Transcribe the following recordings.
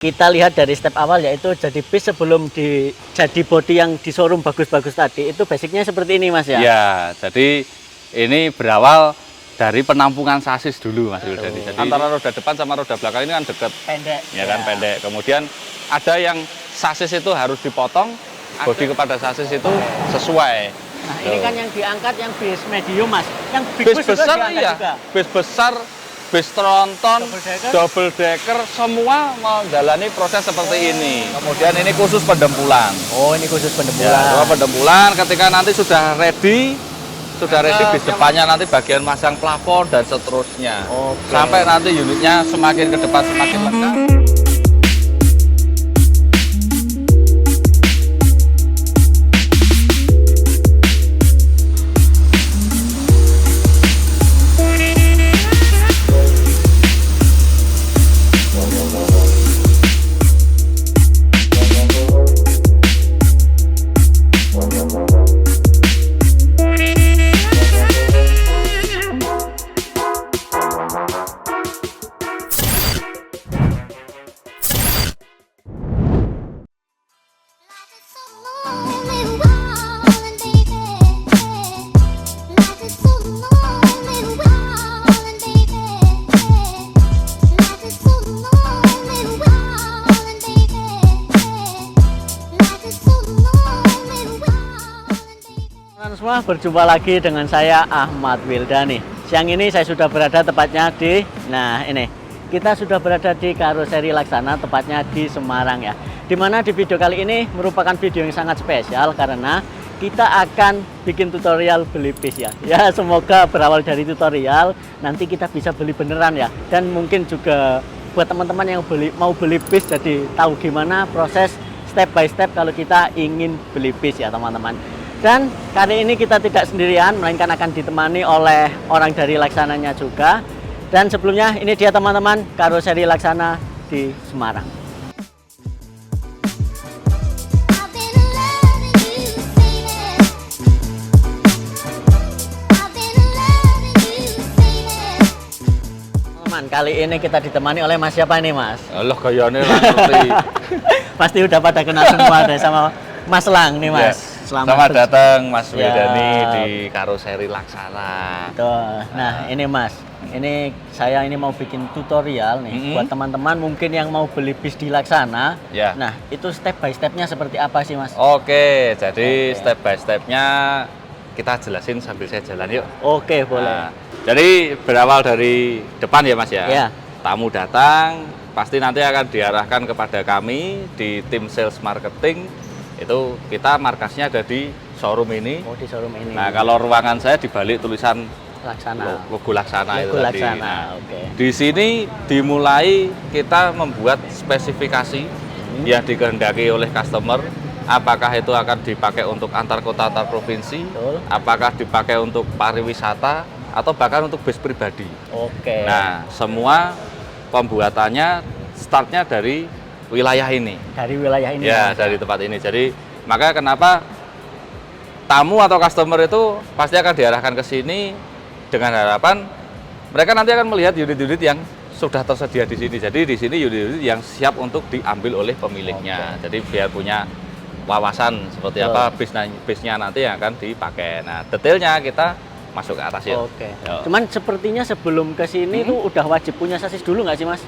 Kita lihat dari step awal yaitu jadi bis sebelum jadi body yang di showroom bagus-bagus tadi, itu basicnya seperti ini Mas ya? Ya, jadi ini berawal dari penampungan sasis dulu Mas Wildani. Jadi antara roda depan sama roda belakang ini kan dekat. Pendek. Ya kan, pendek. Kemudian ada yang sasis itu harus dipotong, bodi kepada sasis itu sesuai. Nah, ini kan yang diangkat yang bis medium Mas. Yang Bis besar iya, bis besar, bis tronton, double decker, semua menjalani proses seperti ini. Kemudian ini khusus pendempulan. Oh, ini khusus pendempulan. Ya, pendempulan ketika nanti sudah ready bis depannya nanti bagian masang plafon dan seterusnya. Sampai nanti unitnya semakin ke depan semakin lengkap. Semua berjumpa lagi dengan saya Ahmad Wildani. Siang ini saya sudah berada tepatnya di, nah ini kita sudah berada di Karoseri Laksana, tepatnya di Semarang ya. Dimana di video kali ini merupakan video yang sangat spesial karena kita akan bikin tutorial beli bis ya. Ya semoga berawal dari tutorial nanti kita bisa beli beneran ya. Dan mungkin juga buat teman-teman yang mau beli bis jadi tahu gimana proses step by step kalau kita ingin beli bis ya teman-teman. Dan kali ini kita tidak sendirian, melainkan akan ditemani oleh orang dari Laksananya juga. Dan sebelumnya ini dia teman-teman, Karoseri Laksana di Semarang. Teman, kali ini kita ditemani oleh Mas siapa ini Mas? Allah gayane ngerti. Pasti udah pada kenal semua deh sama Mas Lang nih Mas. Yes. Selamat datang Mas Wildani di Karoseri Laksana. Tuh. Nah ini Mas, ini saya mau bikin tutorial nih buat teman-teman mungkin yang mau beli bis di Laksana. Ya. Nah itu step by stepnya seperti apa sih Mas? Oke, jadi step by stepnya kita jelasin sambil saya jalan yuk. Oke boleh. Nah, jadi berawal dari depan ya Mas ya. Ya. Tamu datang pasti nanti akan diarahkan kepada kami di tim sales marketing. Itu kita markasnya ada di showroom ini. Oh di showroom ini. Nah kalau ruangan saya dibalik tulisan Laksana. Logo Laksana itu Laksana. tadi. Nah, Oke. di sini dimulai kita membuat spesifikasi yang dikehendaki oleh customer. Apakah itu akan dipakai untuk antar kota antar provinsi? Betul. Apakah dipakai untuk pariwisata atau bahkan untuk bis pribadi? Oke. Nah semua pembuatannya startnya dari wilayah ini. Dari wilayah ini. Ya, dari tempat ini. Jadi, maka kenapa tamu atau customer itu pasti akan diarahkan ke sini dengan harapan mereka nanti akan melihat unit-unit yang sudah tersedia di sini. Jadi, di sini unit-unit yang siap untuk diambil oleh pemiliknya. Jadi, biar punya wawasan seperti apa bisnya nanti yang akan dipakai. Nah, detailnya kita masuk ke atas ya. Oke. Cuman sepertinya sebelum ke sini tuh udah wajib punya sasis dulu nggak sih Mas?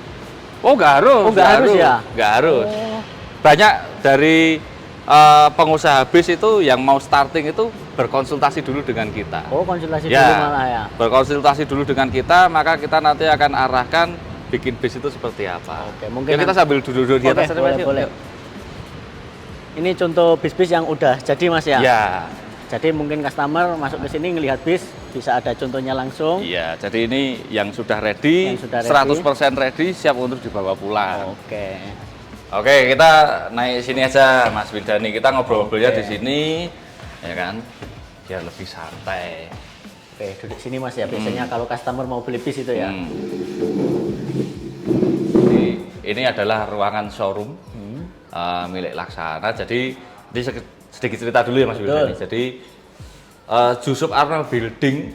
Oh nggak harus. Oh nggak harus ya? Nggak harus. Oh. Banyak dari pengusaha bis itu yang mau starting itu berkonsultasi dulu dengan kita. Oh konsultasi Ya, dulu malah ya? Berkonsultasi dulu dengan kita, maka kita nanti akan arahkan bikin bis itu seperti apa. Oke, mungkin ya, kita sambil duduk-duduk di atas. Boleh. Ini contoh bis-bis yang udah jadi Mas ya? Ya. Jadi mungkin customer masuk ke sini ngelihat bis, bisa ada contohnya langsung. Iya, jadi ini yang sudah ready, 100% ready, siap untuk dibawa pulang. Oke. Oke, kita naik sini aja Mas Wildani. Kita ngobrol-ngobrolnya di sini, ya kan? Biar lebih santai. Oke, duduk sini Mas ya. Biasanya kalau customer mau beli bis itu ya. Jadi, ini adalah ruangan showroom milik Laksana. Jadi, ini sedikit cerita dulu ya Mas Wildani. Jadi Jusuf Arnal Building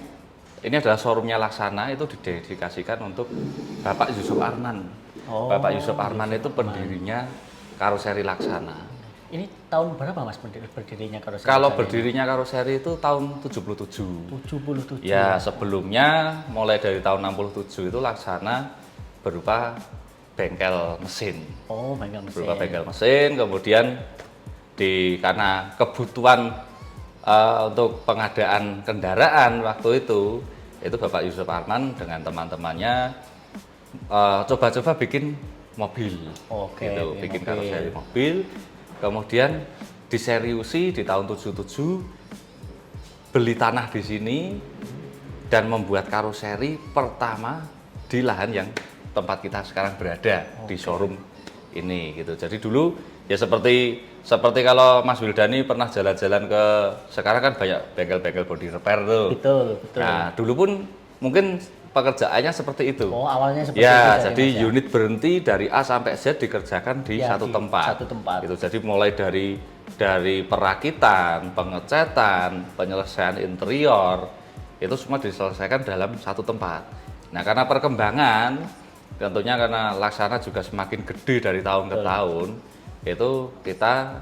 ini adalah showroomnya Laksana, itu didedikasikan untuk Bapak Jusuf Arnan. Oh. Bapak Yusuf Arman itu pendirinya karoseri Laksana. Ini tahun berapa Mas berdirinya karoseri? Kalau Laksana berdirinya karoseri itu tahun 77. ini? 77. Ya, sebelumnya mulai dari tahun 67 itu Laksana berupa bengkel mesin. Oh, bengkel mesin. Berupa bengkel mesin, kemudian karena kebutuhan untuk pengadaan kendaraan waktu itu Bapak Yusuf Arman dengan teman-temannya coba-coba bikin mobil. Oke, Gitu, mobil. bikin karoseri mobil. Kemudian diseriusi di tahun 77, beli tanah di sini dan membuat karoseri pertama di lahan yang tempat kita sekarang berada, di showroom ini gitu. Jadi dulu ya seperti kalau Mas Wildani pernah jalan-jalan ke, sekarang kan banyak bengkel-bengkel body repair tuh. Betul, betul. Nah, dulu pun mungkin pekerjaannya seperti itu. Oh, awalnya seperti itu. Ya, jadi unit berhenti dari A sampai Z dikerjakan di Ya, satu di tempat. satu tempat. Gitu. Jadi mulai dari perakitan, pengecatan, penyelesaian interior itu semua diselesaikan dalam satu tempat. Nah, karena perkembangan tentunya karena Laksana juga semakin gede dari tahun ke tahun, itu kita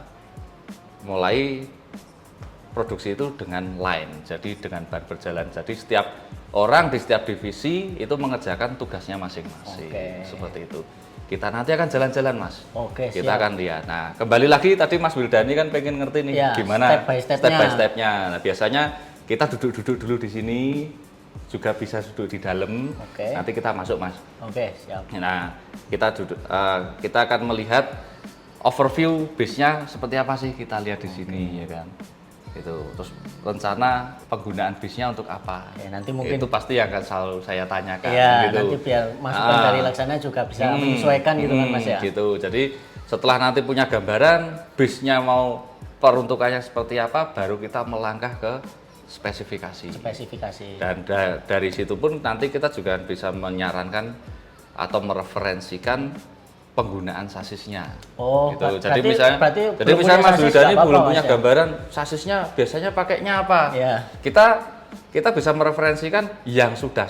mulai produksi itu dengan line, jadi dengan ban berjalan. Jadi setiap orang di setiap divisi itu mengerjakan tugasnya masing-masing. Oke. Seperti itu. Kita nanti akan jalan-jalan, Mas. Oke, Kita siap. akan lihat. Nah, kembali lagi tadi Mas Wildani kan pengen ngerti nih Ya, gimana step by stepnya. Nah, biasanya kita duduk-duduk dulu di sini, juga bisa duduk di dalam. Oke. Nanti kita masuk, Mas. Oke, siap. Nah, kita duduk, kita akan melihat overview base-nya seperti apa sih, kita lihat di sini ya kan. Itu terus rencana penggunaan base-nya untuk apa? Ya, nanti mungkin itu pasti akan selalu saya tanyakan. Iya, gitu. nanti biar masukan dari Laksana juga bisa menyesuaikan gitu kan Mas ya. Gitu. Jadi setelah nanti punya gambaran base-nya mau peruntukannya seperti apa, baru kita melangkah ke spesifikasi. Spesifikasi. Dan dari situ pun nanti kita juga bisa menyarankan atau mereferensikan penggunaan sasisnya. Oh, gitu. berarti Jadi belum misalnya punya Mas sasis Wildani nggak apa-apa, belum punya Mas, ya? gambaran sasisnya biasanya pakainya apa. Ya. Kita bisa mereferensikan yang sudah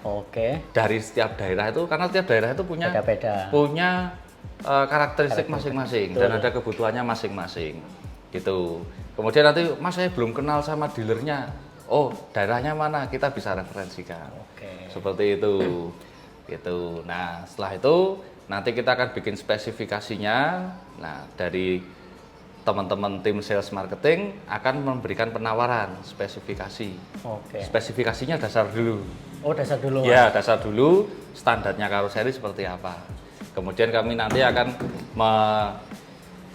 Oke. dari setiap daerah itu, karena setiap daerah itu punya Beda-beda. karakteristik masing-masing dan ada kebutuhannya masing-masing. Gitu. Kemudian nanti Mas saya belum kenal sama dealernya. Oh, daerahnya mana? Kita bisa referensikan. Oke. Seperti itu. Gitu. Nah, setelah itu nanti kita akan bikin spesifikasinya. Nah, dari teman-teman tim sales marketing akan memberikan penawaran spesifikasi. Oke. Spesifikasinya dasar dulu. Oh, dasar dulu. Ya, dasar dulu, standarnya karoseri seperti apa. Kemudian kami nanti akan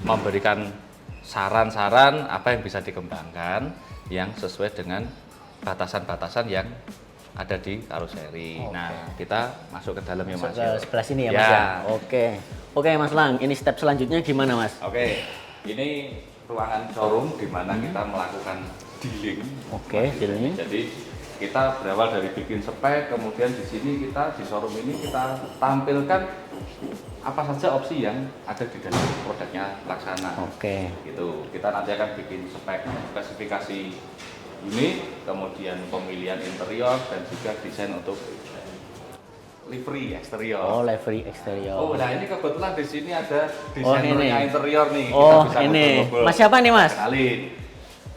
memberikan saran-saran apa yang bisa dikembangkan yang sesuai dengan batasan-batasan yang ada di karoseri. Oke. Nah, kita masuk ke dalam ya Masuk Mas. ke sebelah sini ya, Ya. Mas ya. Oke. Oke, Mas Lang, ini step selanjutnya gimana, Mas? Oke, ini ruangan showroom di mana kita melakukan dealing. Oke, dealing. Jadi kita berawal dari bikin spek, kemudian di sini kita di showroom ini kita tampilkan apa saja opsi yang ada di dalam produknya Laksana. Oke. Gitu. Kita nanti akan bikin spesifikasi unit, kemudian pemilihan interior dan juga desain untuk livery eksterior. Oh, livery eksterior. Oh, nah ini kebetulan di sini ada ini. desainernya interior nih. Oh, Kita bisa ini. ngobrol-ngobrol. Mas siapa nih, Mas? Kenalin.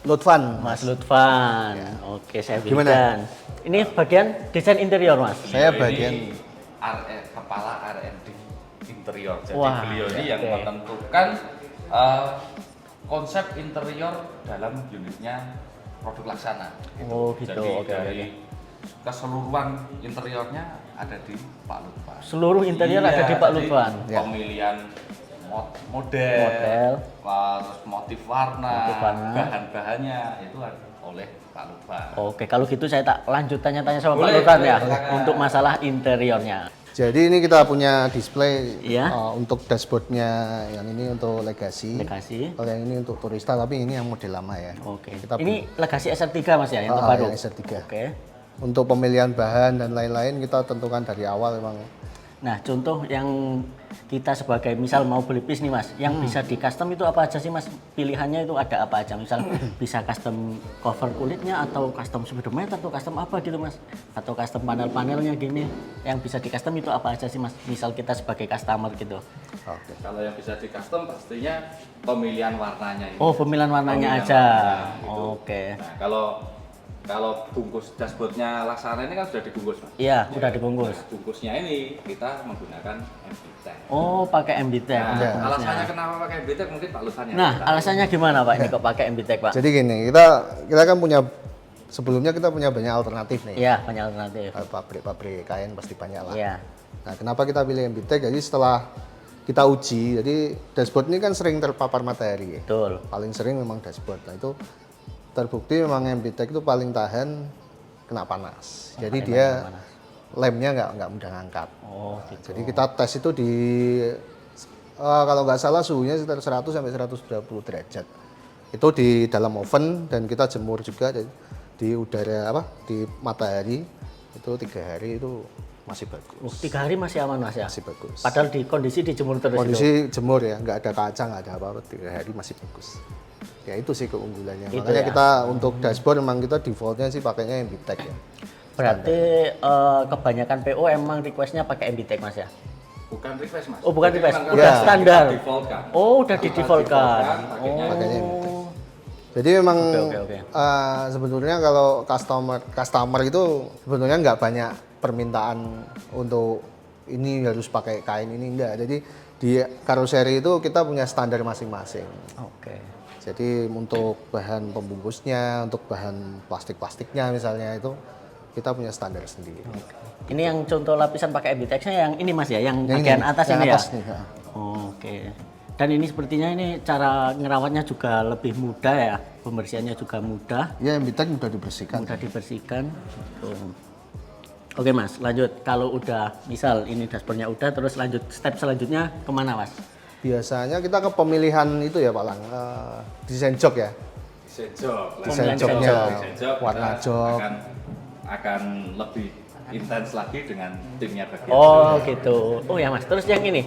Lutfan. Mas Lutfan. Oke, saya Gimana? berikan. Ini bagian desain interior, Mas. Saya Beliau bagian ini kepala R&D interior. Jadi Wah, beliau ini yang oke. menentukan konsep interior dalam unitnya produk Laksana. Oh, gitu. Jadi Oke, dari oke. keseluruhan interiornya ada di Pak Lutfan. Seluruh interior ada di Pak jadi Lutfan. Pemilihan model, Model. terus motif warna, Motif warna. bahan-bahannya itu oleh Pak Lutfan. Oke, kalau gitu saya tak lanjut tanya-tanya sama Pak Boleh, Lutfan boleh, ya silakan. untuk masalah interiornya. Jadi ini kita punya display Iya. untuk dashboardnya, yang ini untuk Legacy. Legacy. Kalau yang ini untuk Turista, tapi ini yang model lama ya. Oke. Kita Ini Legacy SR3 Mas ya, yang terbaru. yang SR3. Oke. Untuk pemilihan bahan dan lain-lain kita tentukan dari awal memang Nah, contoh yang kita sebagai misal mau beli bis nih Mas, yang bisa di custom itu apa aja sih Mas? Pilihannya itu ada apa aja? Misal bisa custom cover kulitnya atau custom speedometer atau custom apa gitu Mas? Atau custom panel-panelnya gini. Yang bisa di custom itu apa aja sih Mas? Misal kita sebagai customer gitu. Oke. Kalau yang bisa di custom pastinya pemilihan warnanya ini. Oh, pemilihan warnanya Pemilihan aja. warna, gitu. Oke. Nah, kalau bungkus dashboardnya Laksana ini kan sudah dibungkus, Mas. Iya, udah dibungkus. Nah, bungkusnya ini kita menggunakan MBTEC. Oh, pakai MBTEC. Nah, untuk ya. bungkusnya. alasannya kenapa pakai MBTEC mungkin Pak Lutfan yang Nah, cerita. alasannya gimana Pak ini kok pakai MBTEC Pak? Jadi gini, kita kan punya sebelumnya kita punya banyak alternatif nih. Iya, banyak alternatif. Pabrik-pabrik kain pasti banyak lah. Iya. Nah, kenapa kita pilih MBTEC? Jadi setelah kita uji, jadi dashboard ini kan sering terpapar matahari. Betul. Paling sering memang dashboard. Nah, itu terbukti memang MBTEC itu paling tahan kena panas. Jadi dia lemnya nggak mudah ngangkat. Oh, gitu. Jadi kita tes itu di kalau nggak salah suhunya sekitar 100 sampai 120 derajat. Itu di dalam oven dan kita jemur juga di udara di matahari itu 3 hari itu masih bagus. 3 hari masih aman Mas ya? Masih bagus. Padahal di kondisi dijemur terus itu. Kondisi jemur ya, nggak ada kaca, nggak ada apa-apa, 3 hari masih bagus. Ya itu sih keunggulannya. Itu Makanya ya. kita untuk dashboard memang kita defaultnya sih pakainya MBTEC ya. Berarti kebanyakan PO emang requestnya pakai MBTEC Mas ya? Bukan request, Mas. Oh, bukan Jadi request, memang udah kita standar. defaultkan. Oh, udah di defaultkan. pakainya Pakainya Oh. MBTEC. Jadi memang Oke. sebetulnya kalau customer itu sebetulnya nggak banyak permintaan untuk ini harus pakai kain ini enggak. Jadi di karoseri itu kita punya standar masing-masing. Oke. Jadi untuk bahan pembungkusnya, untuk bahan plastiknya misalnya itu kita punya standar sendiri. Ini yang contoh lapisan pakai MBTEC-nya yang ini Mas ya, yang Yang bagian ini, atas yang ini atas ya? nih, ya. Oke. Dan ini sepertinya ini cara ngerawatnya juga lebih mudah ya, pembersihannya juga mudah, Ya MBTEC mudah dibersihkan. mudah dibersihkan. Tuh. Oke Mas, lanjut. Kalau udah, misal ini dashboardnya udah, terus lanjut step selanjutnya kemana Mas? Biasanya kita ke pemilihan itu ya Pak Lang, desain jok ya. Desain jok. Desain Pemilihan joknya, Desain jok warna kita jok. akan lebih intens lagi dengan timnya bagian. Oh gitu. Oh ya Mas, terus yang ini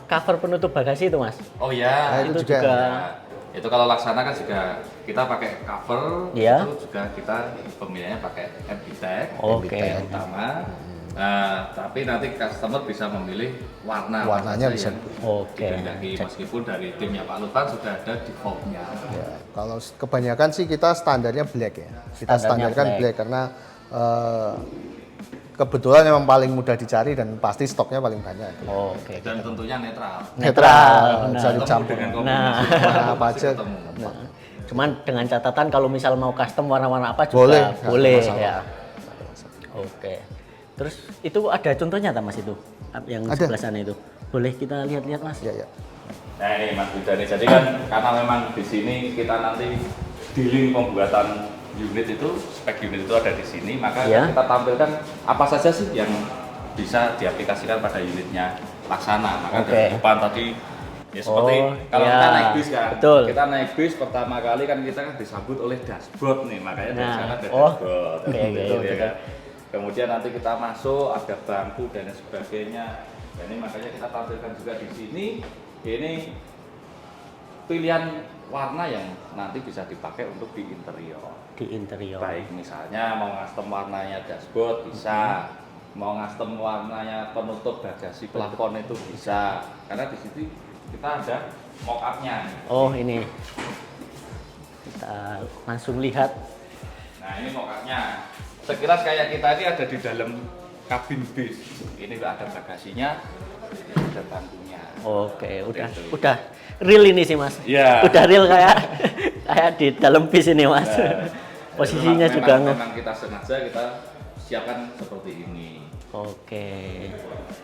cover penutup bagasi itu Mas? Oh ya, Nah, itu juga. Ya, itu kalau Laksana kan juga kita pakai cover, Iya. itu juga kita pemilihannya pakai MBTEC, Oke. yang utama. Tapi nanti customer bisa memilih warna Warnanya apa saja bisa. yang Oke. dikehendaki, meskipun dari timnya Pak Lutfan sudah ada defaultnya. Ya, kalau kebanyakan sih kita standarnya black ya. Kita Standarnya standarkan black. black karena kebetulan memang paling mudah dicari dan pasti stoknya paling banyak. Oke. Dan tentunya netral. Netral, bisa benar. dicampur. Dengan Nah. kombinasi warna Apa pasti aja. ketemu. Cuman dengan catatan kalau misal mau custom warna-warna apa juga Boleh, boleh, nggak masalah. ya. Oke. Terus itu ada contohnya tak Mas itu? Yang Ada. sebelah sana itu. Boleh kita lihat-lihat Mas? Ya, ya. Nah ini Mas Budha nih, jadi kan karena memang di sini kita nanti dealing pembuatan unit itu, spek unit itu ada di sini, maka Ya. kita tampilkan apa saja sih yang bisa diaplikasikan pada unitnya Laksana. Maka Oke. dari depan tadi ya seperti Oh, kalau ya. kita naik bis kan, Betul. kita naik bis pertama kali kan kita kan disambut oleh dashboard nih, makanya dari Nah, sana ada oh, dashboard, oke, gitu oke, ya oke. kan. Kemudian nanti kita masuk ada bangku dan lain sebagainya. Dan ini makanya kita tampilkan juga di sini. Ini pilihan warna yang nanti bisa dipakai untuk di interior. Di interior. Baik misalnya mau custom warnanya dashboard bisa, mau custom warnanya penutup bagasi plafon itu bisa. Karena di sini kita ada mock up-nya. Oh, ini. Kita langsung lihat. Nah ini mock up-nya. Sekilas kayak kita ini ada di dalam kabin bis. Ini ada bagasinya, ada bangkunya. Oke, Itu. udah real ini sih Mas. Iya. Udah real kayak kayak di dalam bis ini Mas. Nah, Posisinya memang- juga memang kita sengaja kita siapkan seperti ini. Oke.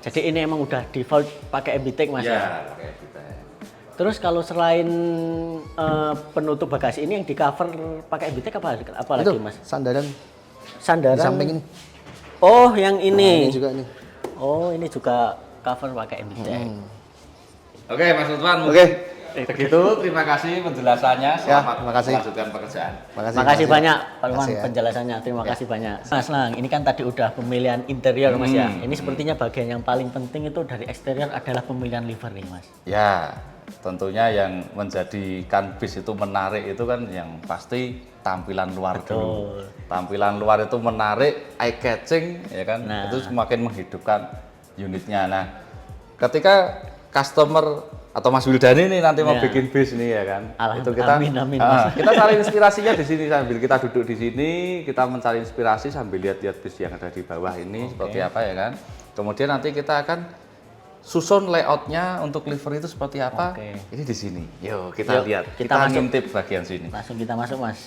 Jadi ini emang udah default pakai MBTEC Mas ya? Ya, pakai kita. Terus kalau selain penutup bagasi ini yang di cover pakai MBTEC apa lagi Itu Mas? sandaran Sandaran. di samping ini. Oh, yang Nah, ini. ini juga nih. Oh, ini juga cover pakai MBTEC. Oke, Mas Lutfan. Oke. Begitu, terima kasih penjelasannya. Selamat terima kasih. melanjutkan pekerjaan. Makasih banyak Pak Iwan Makasih ya. penjelasannya. Terima kasih banyak. Mas Lang, ini kan tadi udah pemilihan interior Mas ya. Ini sepertinya bagian yang paling penting itu dari eksterior adalah pemilihan livery Mas. Ya, tentunya yang menjadikan bis itu menarik itu kan yang pasti tampilan luar dulu. Tampilan luar itu menarik, eye catching, ya kan? Nah. Itu semakin menghidupkan unitnya. Nah, ketika customer atau Mas Wildani nih nanti mau Ya. bikin bis nih ya kan, itu kita Amin, Mas. kita cari inspirasinya di sini sambil kita duduk di sini, kita mencari inspirasi sambil lihat-lihat bis yang ada di bawah ini seperti apa ya kan. Kemudian nanti kita akan susun layoutnya untuk livery itu seperti apa. Oke. Ini di sini. Yuk kita Yuk, lihat. kita Kita masuk. ngintip bagian sini. Langsung kita masuk Mas.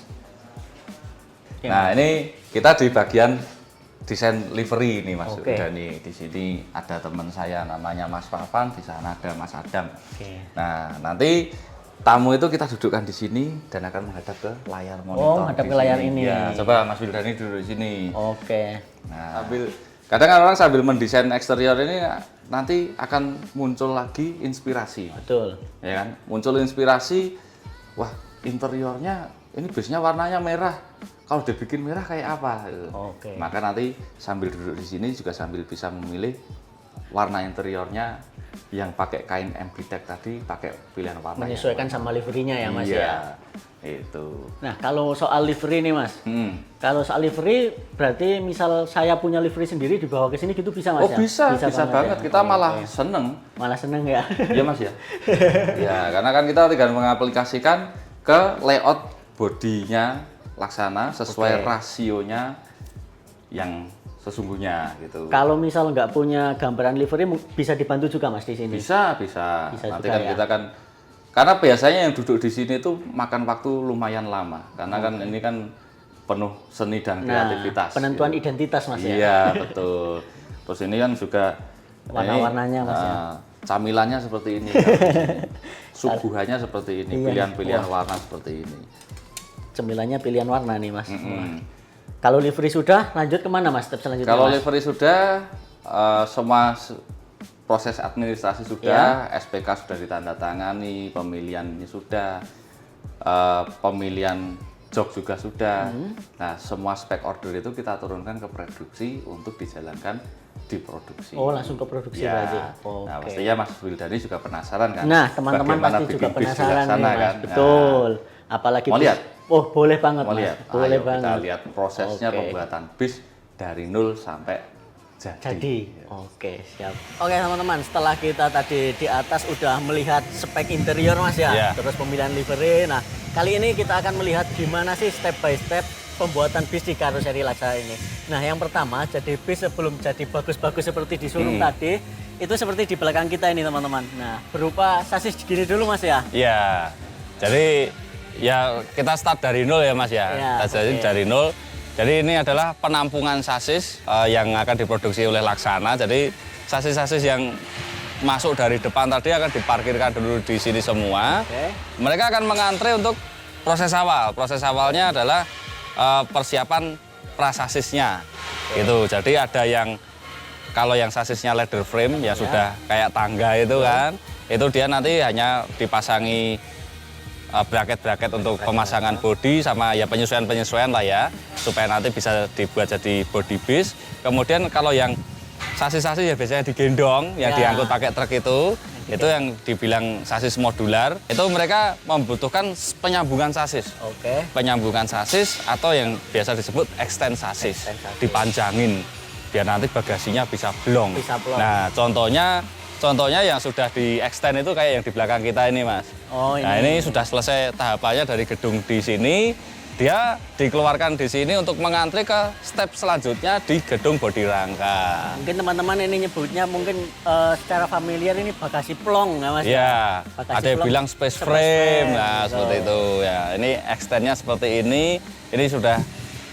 Oke, Nah ini kita di bagian desain livery ini Mas Oke. Dani. Di sini ada teman saya namanya Mas Pavan, di sana ada Mas Adam. Oke. Nah nanti tamu itu kita dudukkan di sini dan akan menghadap ke layar monitor. menghadap di ke layar sini. ini. Ya, coba Mas Wildani duduk di sini. Oke. Nah, kadang orang sambil mendesain eksterior ini nanti akan muncul lagi inspirasi. Betul. Ya kan? Muncul inspirasi, wah interiornya ini bisnya warnanya merah. Kalau dibikin merah kayak apa? Oke. Maka nanti sambil duduk di sini juga sambil bisa memilih warna interiornya yang pakai kain MB-Tech tadi, pakai pilihan warna yang Menyesuaikan sama liverynya ya Mas ya. Itu. Nah, kalau soal livery nih Mas. Kalau soal livery berarti misal saya punya livery sendiri dibawa ke sini gitu bisa Mas Oh ya? bisa banget. ya? Kita Oh, malah oke. seneng. Malah seneng ya. Iya Mas ya. Ya, karena kan kita tinggal mengaplikasikan ke layout bodinya Laksana sesuai Oke. rasionya yang sesungguhnya gitu. Kalau misal nggak punya gambaran livery bisa dibantu juga Mas di sini. Bisa. Bisa Nanti juga kan ya. kita kan karena biasanya yang duduk di sini itu makan waktu lumayan lama karena kan ini kan penuh seni dan kreativitas. penentuan gitu. identitas Mas ya. Iya, betul. Terus ini kan juga Warna-warnanya, Mas, ya. Camilannya seperti ini. Suguhannya seperti ini, Iya. pilihan-pilihan warna seperti ini. Cemilannya pilihan warna nih Mas. Wah. Kalau livery sudah, lanjut kemana Mas? Step selanjutnya Kalau Mas? livery sudah, semua proses administrasi sudah, SPK sudah ditandatangani, pemilihan ini sudah, pemilihan jok juga sudah. Nah, semua spek order itu kita turunkan ke produksi untuk dijalankan di produksi. Oh, langsung ke produksi berarti. Nah, Oke. pastinya Mas Wildani juga penasaran kan? Nah, teman-teman bagaimana pasti juga bikin bis di penasaran nih sana, Mas. kan? Betul. Apalagi Mau bis- lihat? Oh, boleh banget Mau Mas. lihat? Boleh Ayo banget. kita lihat prosesnya Oke. pembuatan bis dari nol sampai jadi. Jadi, oke siap. Oke teman-teman, setelah kita tadi di atas udah melihat spek interior Mas ya, Iya. terus pemilihan livery. Nah, kali ini kita akan melihat gimana sih step by step pembuatan bis di karoseri Laksana ini. Nah, yang pertama, jadi bis sebelum jadi bagus-bagus seperti di showroom tadi, itu seperti di belakang kita ini teman-teman. Nah, berupa sasis gini dulu Mas ya. Iya, jadi ya kita start dari nol ya Mas ya. Ya, Kita jadi oke. dari nol. Jadi ini adalah penampungan sasis yang akan diproduksi oleh Laksana. Jadi sasis-sasis yang masuk dari depan tadi akan diparkirkan dulu di sini semua. Oke. Mereka akan mengantre untuk proses awal. Proses awalnya adalah persiapan prasasisnya. Gitu. Jadi ada yang kalau yang sasisnya leather frame ya sudah kayak tangga itu kan. Itu dia nanti hanya dipasangi bracket-bracket untuk pemasangan bodi sama ya penyesuaian-penyesuaian lah ya supaya nanti bisa dibuat jadi body bis. Kemudian kalau yang sasis-sasis ya biasanya digendong yang Ya. diangkut pakai truk itu yang dibilang sasis modular. Itu mereka membutuhkan penyambungan sasis. Oke. Penyambungan sasis atau yang biasa disebut extend sasis. Extend sasis. Dipanjangin biar nanti bagasinya bisa blong. Bisa blong. Nah, contohnya yang sudah di extend itu kayak yang di belakang kita ini, Mas. Oh, Nah, ini sudah selesai tahapannya dari gedung di sini. Dia dikeluarkan di sini untuk mengantri ke step selanjutnya di gedung bodi rangka. Mungkin teman-teman ini nyebutnya mungkin secara familiar ini bagasi plong ya Mas. Ya, Bagasi ada yang plong, bilang space space frame, frame, nah gitu. seperti itu ya. Ini extendnya seperti ini sudah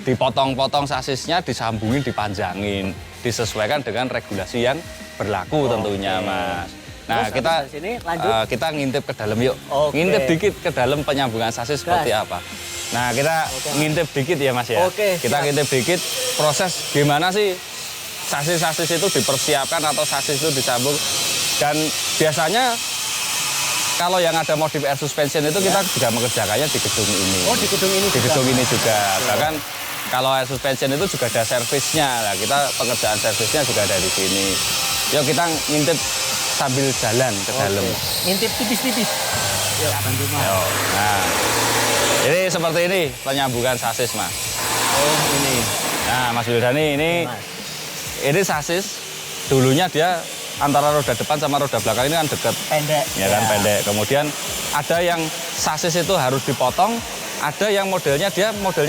dipotong-potong sasisnya, disambungin, dipanjangin, disesuaikan dengan regulasi yang berlaku tentunya, Mas. Nah, Terus kita habis dari sini lanjut? kita ngintip ke dalam yuk. Oke. Ngintip dikit ke dalam penyambungan sasis seperti Gas. apa. Nah, kita ngintip dikit ya, Mas ya. Oke, Kita siap. ngintip dikit proses gimana sih sasis-sasis itu dipersiapkan atau sasis itu disambung. Dan biasanya kalau yang ada modif air suspension itu kita juga mengerjakannya di gedung ini. Oh, di gedung ini Di juga? gedung ini juga. Bahkan kalau air suspension itu juga ada servisnya. Nah, kita pengerjaan servisnya juga ada di sini. Yuk kita ngintip sambil jalan ke dalam. Ngintip tipis-tipis. Yuk, bantu Mas. Yuk. Nah, ini seperti ini penyambungan sasis, Mas. Oh, ini. Nah, Mas Wildani ini Mas. ini sasis. Dulunya dia antara roda depan sama roda belakang ini kan dekat. Pendek. Ya kan pendek. Kemudian ada yang sasis itu harus dipotong, ada yang modelnya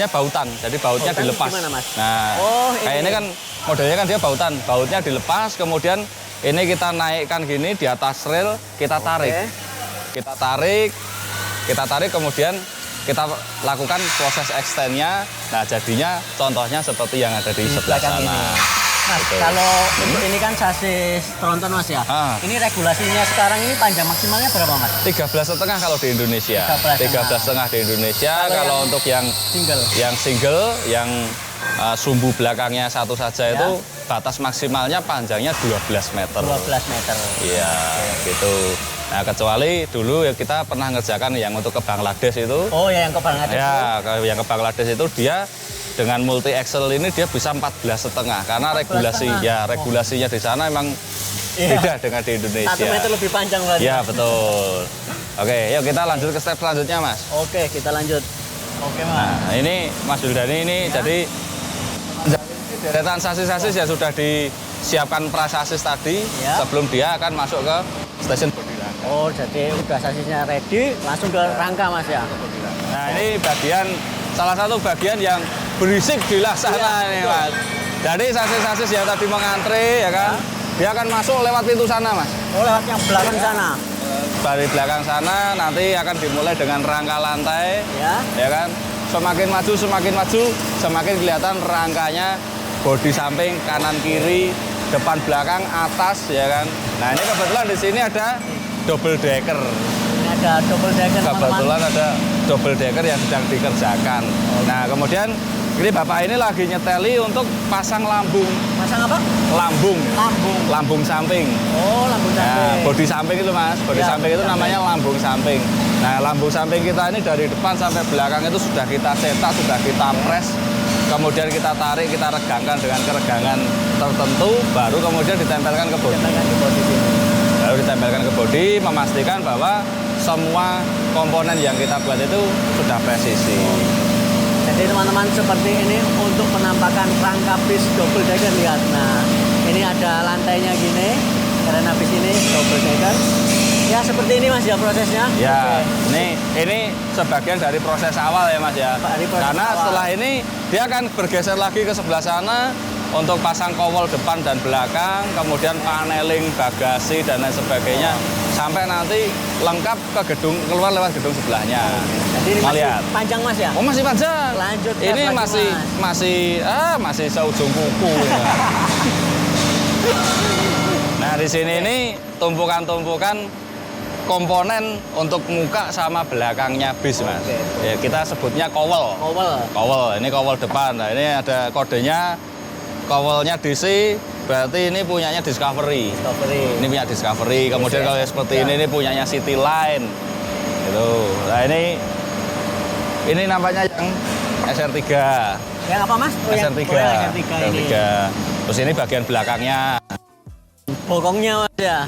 bautan. Jadi bautnya Bautan dilepas. gimana, Mas? Nah, Oh, kayak ini kan modelnya kan dia bautan. Bautnya dilepas, kemudian ini kita naikkan gini di atas rel, kita tarik. Kita tarik kemudian kita lakukan proses extendnya. Nah, jadinya contohnya seperti yang ada di sebelah belakang sana. ini. Mas, Betul. kalau untuk ini kan sasis tronton Mas ya. Ah. Ini regulasinya sekarang ini panjang maksimalnya berapa Mas? 13,5 kalau di Indonesia. 13,5 13,5 di Indonesia. Kalau untuk yang Single. yang sumbu belakangnya satu saja itu batas maksimalnya panjangnya 12 meter. 12 meter. Iya, gitu. Nah, kecuali dulu ya kita pernah ngerjakan yang untuk ke Bangladesh itu. Oh ya, yang ke Bangladesh. Ya, yang ke Bangladesh itu dia dengan multi axle ini dia bisa 14,5 karena 14,5. regulasinya di sana emang Iya. beda dengan di Indonesia. 1 meter lebih panjang berarti. Ya, betul. Oke, yuk kita lanjut ke step selanjutnya, Mas. Oke, kita lanjut. Oke Mas. Nah, ini Mas Wildani ini jadi deretan sasis-sasis yang sudah disiapkan prasasis tadi Ya. sebelum dia akan masuk ke stasiun bodi rangka. Oh, jadi udah sasisnya ready, langsung ke rangka Mas ya. Nah, ini salah satu bagian yang berisik di sana nih, Mas. Jadi sasis-sasis yang tadi mengantre ya kan, dia akan masuk lewat pintu sana, Mas. Oh, lewat yang belakang sana. Dari belakang sana nanti akan dimulai dengan rangka lantai, Ya. ya kan. Semakin maju, semakin kelihatan rangkanya, bodi samping, kanan kiri, depan belakang, atas, ya kan. Nah, ini kebetulan di sini ada double decker. Ini ada double decker teman-teman. Kebetulan ada double decker yang sedang dikerjakan. Nah, kemudian ini Bapak ini lagi nyeteli untuk pasang lambung. Pasang apa? Lambung. Lambung. Lambung samping. Oh, lambung Nah, samping. bodi samping itu Mas, bodi Ya, samping itu bodi namanya lambung samping. Nah, lambung samping kita ini dari depan sampai belakang itu sudah kita cetak, sudah kita press, kemudian kita tarik, kita regangkan dengan keregangan tertentu, baru kemudian ditempelkan ke bodi. Tempelkan di bodi sini. Baru ditempelkan ke bodi, memastikan bahwa semua komponen yang kita buat itu sudah presisi. Jadi teman-teman seperti ini untuk penampakan rangka bis double decker, lihat. Nah, ini ada lantainya gini, karena bis ini double decker. Ya seperti ini Mas ya prosesnya. Ya, Oke. ini sebagian dari proses awal ya Mas ya. Dari proses Karena awal. setelah ini dia akan bergeser lagi ke sebelah sana untuk pasang kowel depan dan belakang, kemudian paneling bagasi dan lain sebagainya, sampai nanti lengkap ke gedung, keluar lewat gedung sebelahnya. Jadi ini Mau masih lihat? panjang Mas ya. Oh, masih panjang. Lanjut, Ini lagi, masih seujung kuku. Ya. Nah, di sini ini tumpukan-tumpukan komponen untuk muka sama belakangnya bis, Mas. Oke. Ya, kita sebutnya kowel. Kowel. Ini kowel depan. Nah, ini ada kodenya. Kowelnya DC, berarti ini punyanya Discovery. Ini punya Discovery. Kemudian kalau seperti ini punyanya City Line. Gitu. Nah, ini namanya yang SR3. Yang apa Mas? Oh, SR3. yang SR3 ini. Terus ini bagian belakangnya. Bokongnya Mas ya.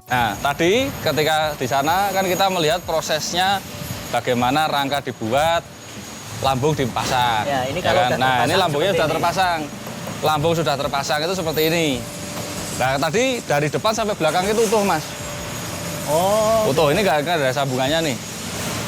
Nah, tadi ketika di sana kan kita melihat prosesnya bagaimana rangka dibuat, lambung dipasang. Ya, ini kalau udah Nah, terpasang ini lambungnya seperti sudah ini. terpasang. Lambung sudah terpasang itu seperti ini. Nah, tadi dari depan sampai belakang itu utuh, Mas. Oh. Utuh, ini nggak ada sambungannya nih.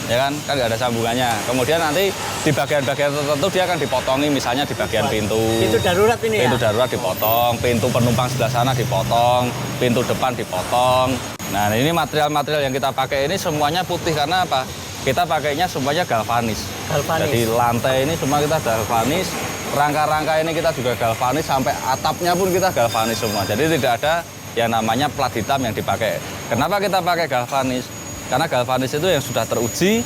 Ya kan nggak ada sambungannya. Kemudian nanti di bagian-bagian tertentu dia akan dipotongi, misalnya di bagian pintu. Pintu darurat ini Pintu ya. darurat dipotong, pintu penumpang sebelah sana dipotong, pintu depan dipotong. Nah, ini material-material yang kita pakai ini semuanya putih karena apa? Kita pakainya semuanya galvanis. Galvanis. Jadi lantai ini semua kita galvanis, rangka-rangka ini kita juga galvanis, sampai atapnya pun kita galvanis semua. Jadi tidak ada yang namanya plat hitam yang dipakai. Kenapa kita pakai galvanis? Karena galvanis itu yang sudah teruji,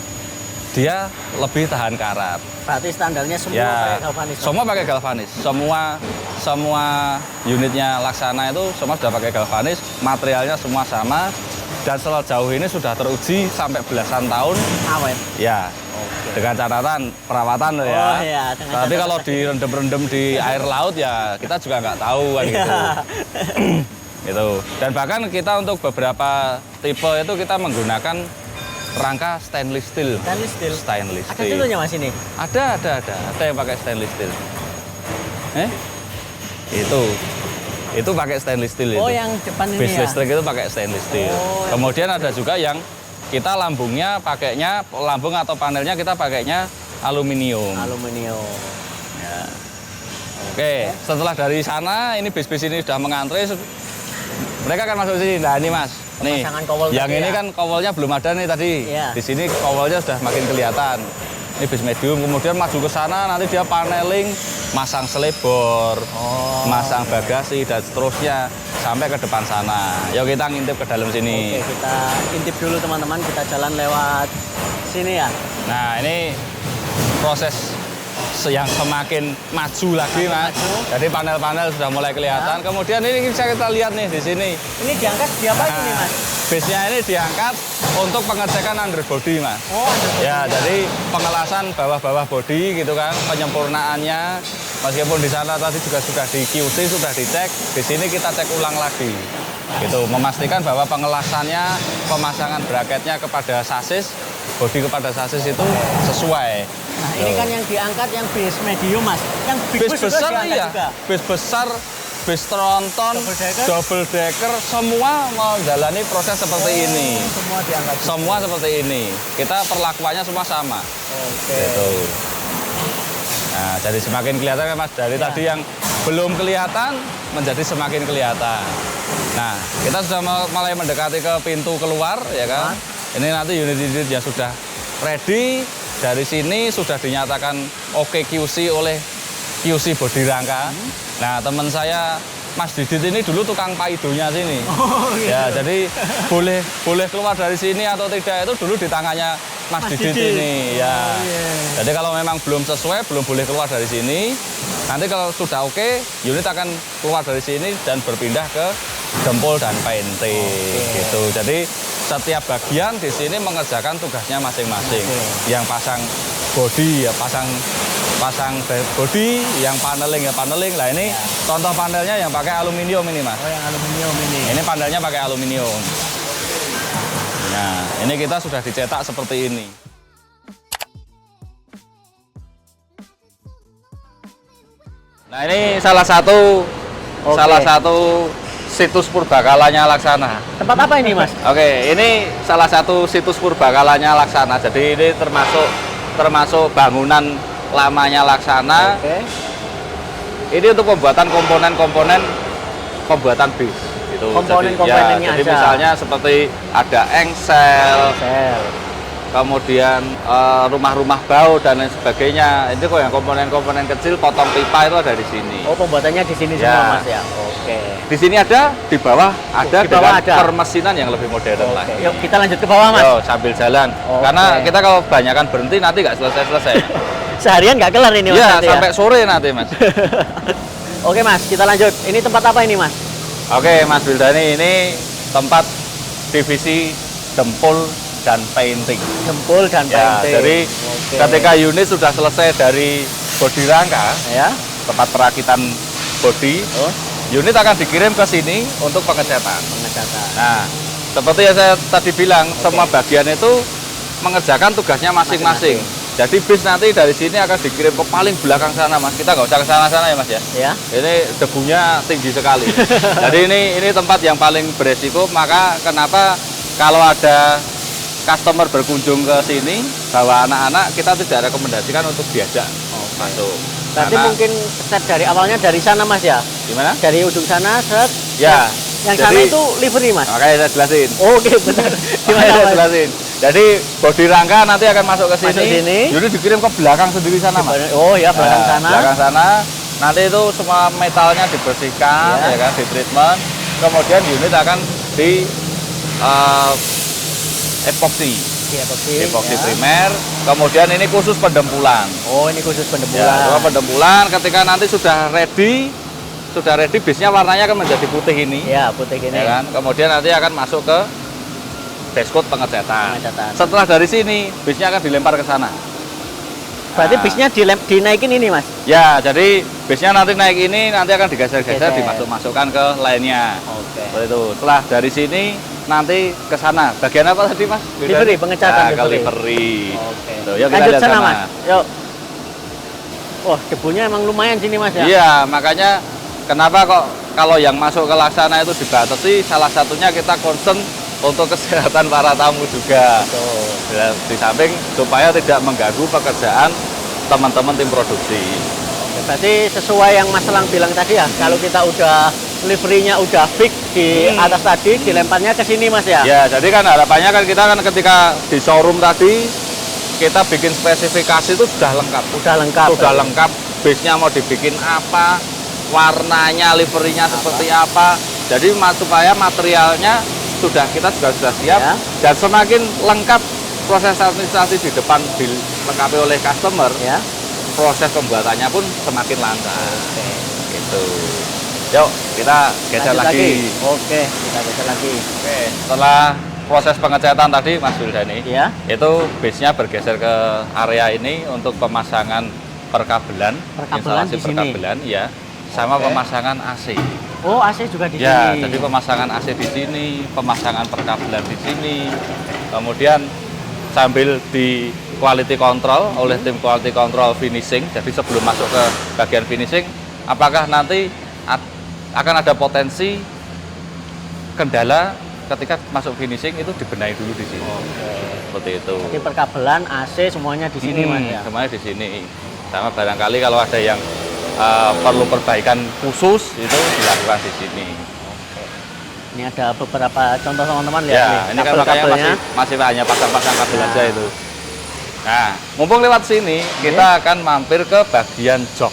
dia lebih tahan karat. Berarti standarnya semua Ya, pakai galvanis. Mas? semua pakai galvanis. Semua unitnya Laksana itu semua sudah pakai galvanis, materialnya semua sama dan sejauh ini sudah teruji sampai belasan tahun. Awet. Ya, dengan catatan perawatan loh ya. Oh iya, dengan Tapi catatan kalau direndam-rendam di air laut ya kita juga nggak tahu kan gitu. Gitu. Dan bahkan kita untuk beberapa tipe itu kita menggunakan rangka stainless steel. Stainless steel. Stainless Ada steel. dulunya Mas ini. Ada yang pakai stainless steel. Itu pakai stainless steel Oh, itu. yang depan ini Bis ya. listrik itu pakai stainless steel. Oh, yang Kemudian ada juga yang kita lambungnya pakainya lambung atau panelnya kita pakainya aluminium. Aluminium. Oke, setelah dari sana ini bis-bis ini sudah mengantre, mereka akan masuk sini. Nah ini Mas, nih Pemasangan kowol yang tadi ini ya? kan kowolnya belum ada nih tadi. Iya. Di sini kowolnya sudah makin kelihatan. Ini bis medium, kemudian maju ke sana nanti dia paneling, masang selebor, masang bagasi dan seterusnya sampai ke depan sana. Yuk kita ngintip ke dalam sini. Oke, kita intip dulu teman-teman, kita jalan lewat sini ya. Nah ini proses yang semakin maju lagi Mas. Maju. Jadi panel-panel sudah mulai kelihatan. Kemudian ini bisa kita lihat nih di sini. Ini diangkat diapain ini Mas? Base-nya ini diangkat untuk pengecekan underbody Mas. Oh, ada. Ya, jadi pengelasan bawah-bawah body gitu kan, penyempurnaannya. Meskipun di sana tadi juga sudah di QC, sudah dicek, di sini kita cek ulang lagi. Gitu, memastikan bahwa pengelasannya, pemasangan bracketnya kepada sasis, body kepada sasis itu sesuai. Nah, ini kan yang diangkat yang base medium Mas. Yang big Bis bus juga besar diangkat iya, juga. bis besar, bis tronton, double decker, semua menjalani proses seperti ini. Semua diangkat. Semua seperti ini. Kita perlakuannya semua sama. Oke. Gitu. Nah, jadi semakin kelihatan kan Mas, dari tadi yang belum kelihatan menjadi semakin kelihatan. Nah, kita sudah mulai mendekati ke pintu keluar ya kan. Ini nanti unit-unit yang sudah ready. Dari sini sudah dinyatakan oke QC oleh QC bodi rangka. Nah, teman saya Mas Didit ini dulu tukang paidonya sini. Oh, gitu. Ya, jadi boleh keluar dari sini atau tidak itu dulu di tangannya Mas Didit ini. Ya. Jadi kalau memang belum sesuai, belum boleh keluar dari sini. Nanti kalau sudah oke, unit akan keluar dari sini dan berpindah ke jempol dan painting. Gitu. Jadi setiap bagian di sini mengerjakan tugasnya masing-masing. Yang pasang bodi ya pasang bodi, yang paneling ya paneling. Lah ini contoh panelnya yang pakai aluminium ini Mas. Oh, yang aluminium ini. Ini panelnya pakai aluminium. Nah, ini kita sudah dicetak seperti ini. Nah, ini salah satu situs purbakalanya Laksana. Tempat apa ini Mas? Oke, ini salah satu situs purbakalanya Laksana. Jadi ini termasuk bangunan lamanya Laksana. Oke. Ini untuk pembuatan komponen-komponen pembuatan bis. Gitu. Komponen-komponennya jadi aja. misalnya seperti ada engsel, Sel. kemudian rumah-rumah bau dan lain sebagainya. Itu kok yang komponen-komponen kecil, potong pipa itu ada di sini. Oh, pembuatannya di sini Ya. semua Mas ya. Oke. Di sini ada, di bawah ada Di bawah dengan ada. permesinan yang lebih modern Oke. lagi. Yuk kita lanjut ke bawah Mas. Yo, sambil jalan. Oke. Karena kita kalau kebanyakan berhenti nanti nggak selesai-selesai. Seharian nggak kelar ini Mas. Iya, nanti sampai sore nanti Mas. Oke Mas, kita lanjut. Ini tempat apa ini Mas? Oke Mas Wildani, ini tempat divisi jempol dan painting. Jempol dan Ya, painting. jadi Oke. ketika unit sudah selesai dari bodi rangka, Ya. tempat perakitan bodi, Oh, unit akan dikirim ke sini untuk pengecatan. pengecatan. Nah, seperti yang saya tadi bilang, semua bagian itu mengerjakan tugasnya masing-masing. Jadi bis nanti dari sini akan dikirim ke paling belakang sana Mas. Kita nggak usah ke sana-sana ya Mas ya. Ya. Ini debunya tinggi sekali. Jadi ini tempat yang paling beresiko. Maka kenapa kalau ada customer berkunjung ke sini bawa anak-anak, kita tidak rekomendasikan untuk diajak masuk. Berarti Karena- mungkin set dari awalnya dari sana Mas ya? Gimana? Dari ujung sana set. Ya. Yang jadi- sana itu livery Mas? Makanya saya jelasin. Oke, benar. Makanya Gimana saya Mas? jelasin. Jadi bodi rangka nanti akan masuk ke sini. Masuk sini. Unit dikirim ke belakang sendiri sana Mas. Oh ya, belakang Nah, sana. Belakang sana. Nanti itu semua metalnya dibersihkan, Ya. ya kan, di treatment. Kemudian unit akan di epoxy. epoxy ya. primer. Kemudian ini khusus pendempulan. Oh, ini khusus Ya, pendempulan. kalau pendempulan ketika nanti sudah ready bisnya warnanya akan menjadi putih ini. Ya, putih gini. Ya kan? Kemudian nanti akan masuk ke base coat pengecatan. Pengecatan. Setelah dari sini bisnya akan dilempar ke sana. Berarti Nah. bisnya dinaikin ini, Mas. Ya, jadi bisnya nanti naik ini nanti akan digeser-geser, Geser. dimasukkan ke lainnya. Oke. Seperti itu. Setelah dari sini nanti ke sana. Bagian apa tadi, Mas? Livery, pengecatan Ya, ke livery. livery. Oke. Tuh, yuk kita Lanjut lihat sana, sana. Mas. Yuk. Wah, debunya emang lumayan sini, Mas ya. Iya, makanya kenapa kok kalau yang masuk ke Laksana itu dibatasi, salah satunya kita concern untuk kesehatan para tamu juga. Betul. Ya, di samping supaya tidak mengganggu pekerjaan teman-teman tim produksi. Oke, berarti sesuai yang Mas Elang bilang tadi ya, kalau kita udah liverynya udah fix di atas tadi, dilemparnya ke sini, Mas ya. Ya, jadi kan harapannya kan kita kan ketika di showroom tadi kita bikin spesifikasi itu sudah lengkap. Udah lengkap. Sudah lengkap, base-nya mau dibikin apa, warnanya, liverynya seperti apa. Jadi supaya materialnya kita juga sudah siap Ya. dan semakin lengkap proses administrasi di depan dilengkapi oleh customer, Ya. proses pembuatannya pun semakin lancar. Oke. Gitu. Yuk, kita geser Lanjut lagi. Oke, kita geser lagi. Oke, setelah proses pengecatan tadi Mas Wildani, Ya. itu base-nya bergeser ke area ini untuk pemasangan perkabelan, Perkabelan instalasi di sini? perkabelan ya, sama Oke. pemasangan AC. Oh, AC juga di Ya, sini. jadi pemasangan AC di sini, pemasangan perkabelan di sini. Kemudian sambil di quality control oleh tim quality control finishing. Jadi sebelum masuk ke bagian finishing, apakah nanti akan ada potensi kendala ketika masuk finishing itu dibenahi dulu di sini. Oke. Seperti itu. Jadi perkabelan, AC semuanya di sini, Mas ya. Semuanya di sini. Sama barangkali kalau ada yang perlu perbaikan khusus itu dilakukan di sini. Ini ada beberapa contoh teman-teman lihat Ya, nih. ini kan makanya kabel-kabelnya. masih hanya pasang-pasang kabel Nah. aja itu. Nah, mumpung lewat sini, kita akan mampir ke bagian jok.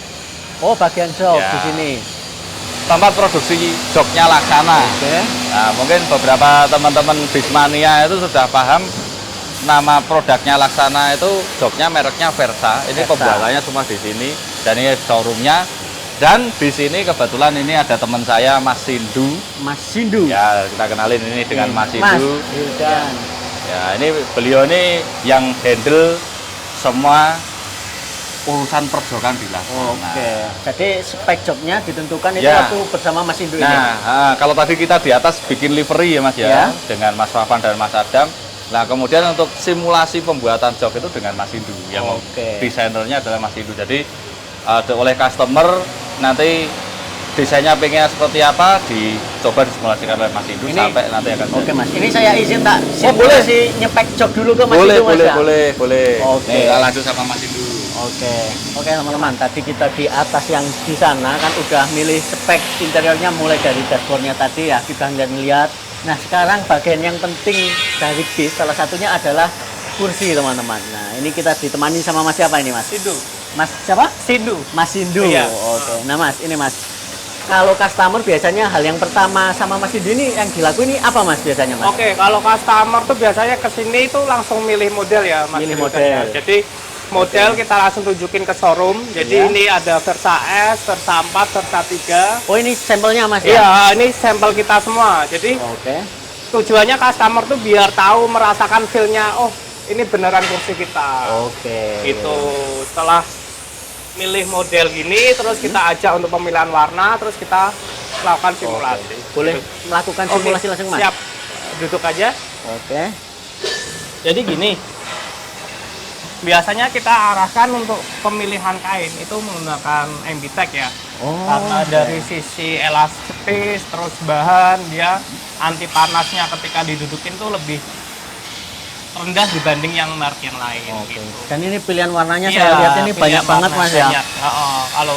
Oh, bagian jok Ya. di sini. Tempat produksi joknya Laksana. Oke. Nah, mungkin beberapa teman-teman Bismania itu sudah paham nama produknya Laksana itu joknya mereknya Versa. Ini Versa. pembuatannya semua di sini dan ini showroomnya. Dan di sini kebetulan ini ada teman saya Mas Sindu. Mas Sindu. Ya, kita kenalin ini dengan Mas Mas Sindu. Wildan. Ya, ini beliau ini yang handle semua urusan perjokan di Laksana. Oke. Jadi spek jobnya ditentukan itu Ya. waktu bersama Mas Sindu ini. Nah, kalau tadi kita di atas bikin livery ya Mas ya, Ya. dengan Mas Fafan dan Mas Adam. Nah, kemudian untuk simulasi pembuatan jok itu dengan Mas Sindu. Yang Oke. desainernya adalah Mas Sindu. Jadi oleh customer nanti desainnya pengennya seperti apa dicoba disimulasikan oleh Mas Sindu sampai nanti akan Oke, jadi. Mas. Ini saya izin tak boleh. simulasi nyepek jok dulu ke Mas Boleh, Sindu, Mas boleh, ya? boleh. Oke. Nih, kita lanjut sama Mas Sindu. Oke teman-teman, tadi kita di atas yang di sana kan udah milih spek interiornya mulai dari dashboardnya tadi ya kita lihat. Nah sekarang bagian yang penting dari bis salah satunya adalah kursi teman-teman. Nah ini kita ditemani sama Mas siapa ini Mas? Sindu. Mas siapa? Sindu. Mas Sindu. Iya. Oke. Nah Mas ini Mas. Kalau customer biasanya hal yang pertama sama Mas Sindu ini yang dilakuin ini apa Mas biasanya Mas? Oke, kalau customer tuh biasanya kesini itu langsung milih model ya, Mas. Milih Yudan ya. model. Jadi model kita langsung tunjukin ke showroom. Jadi Iya. ini ada Versa S, Versa 4, Versa 3. Oh ini sampelnya Mas ya? Iya, ini sampel kita semua. Jadi Oke. tujuannya customer tuh biar tahu merasakan feel-nya, oh ini beneran kursi kita. Oke. Gitu. Setelah milih model gini, terus kita ajak untuk pemilihan warna, terus kita lakukan simulasi. Boleh Gitu. melakukan Oke, simulasi langsung Mas? Siap. Duduk aja. Oke. Jadi gini, biasanya kita arahkan untuk pemilihan kain itu menggunakan MBTEC ya. Oh, Karena oke. dari sisi elastis, terus bahan, dia anti panasnya ketika didudukin tuh lebih rendah dibanding yang merek yang lain. Oke. Gitu. Dan ini pilihan warnanya Iya, saya lihat ini pilihan banyak banget warna Mas ya. banyak. Kalau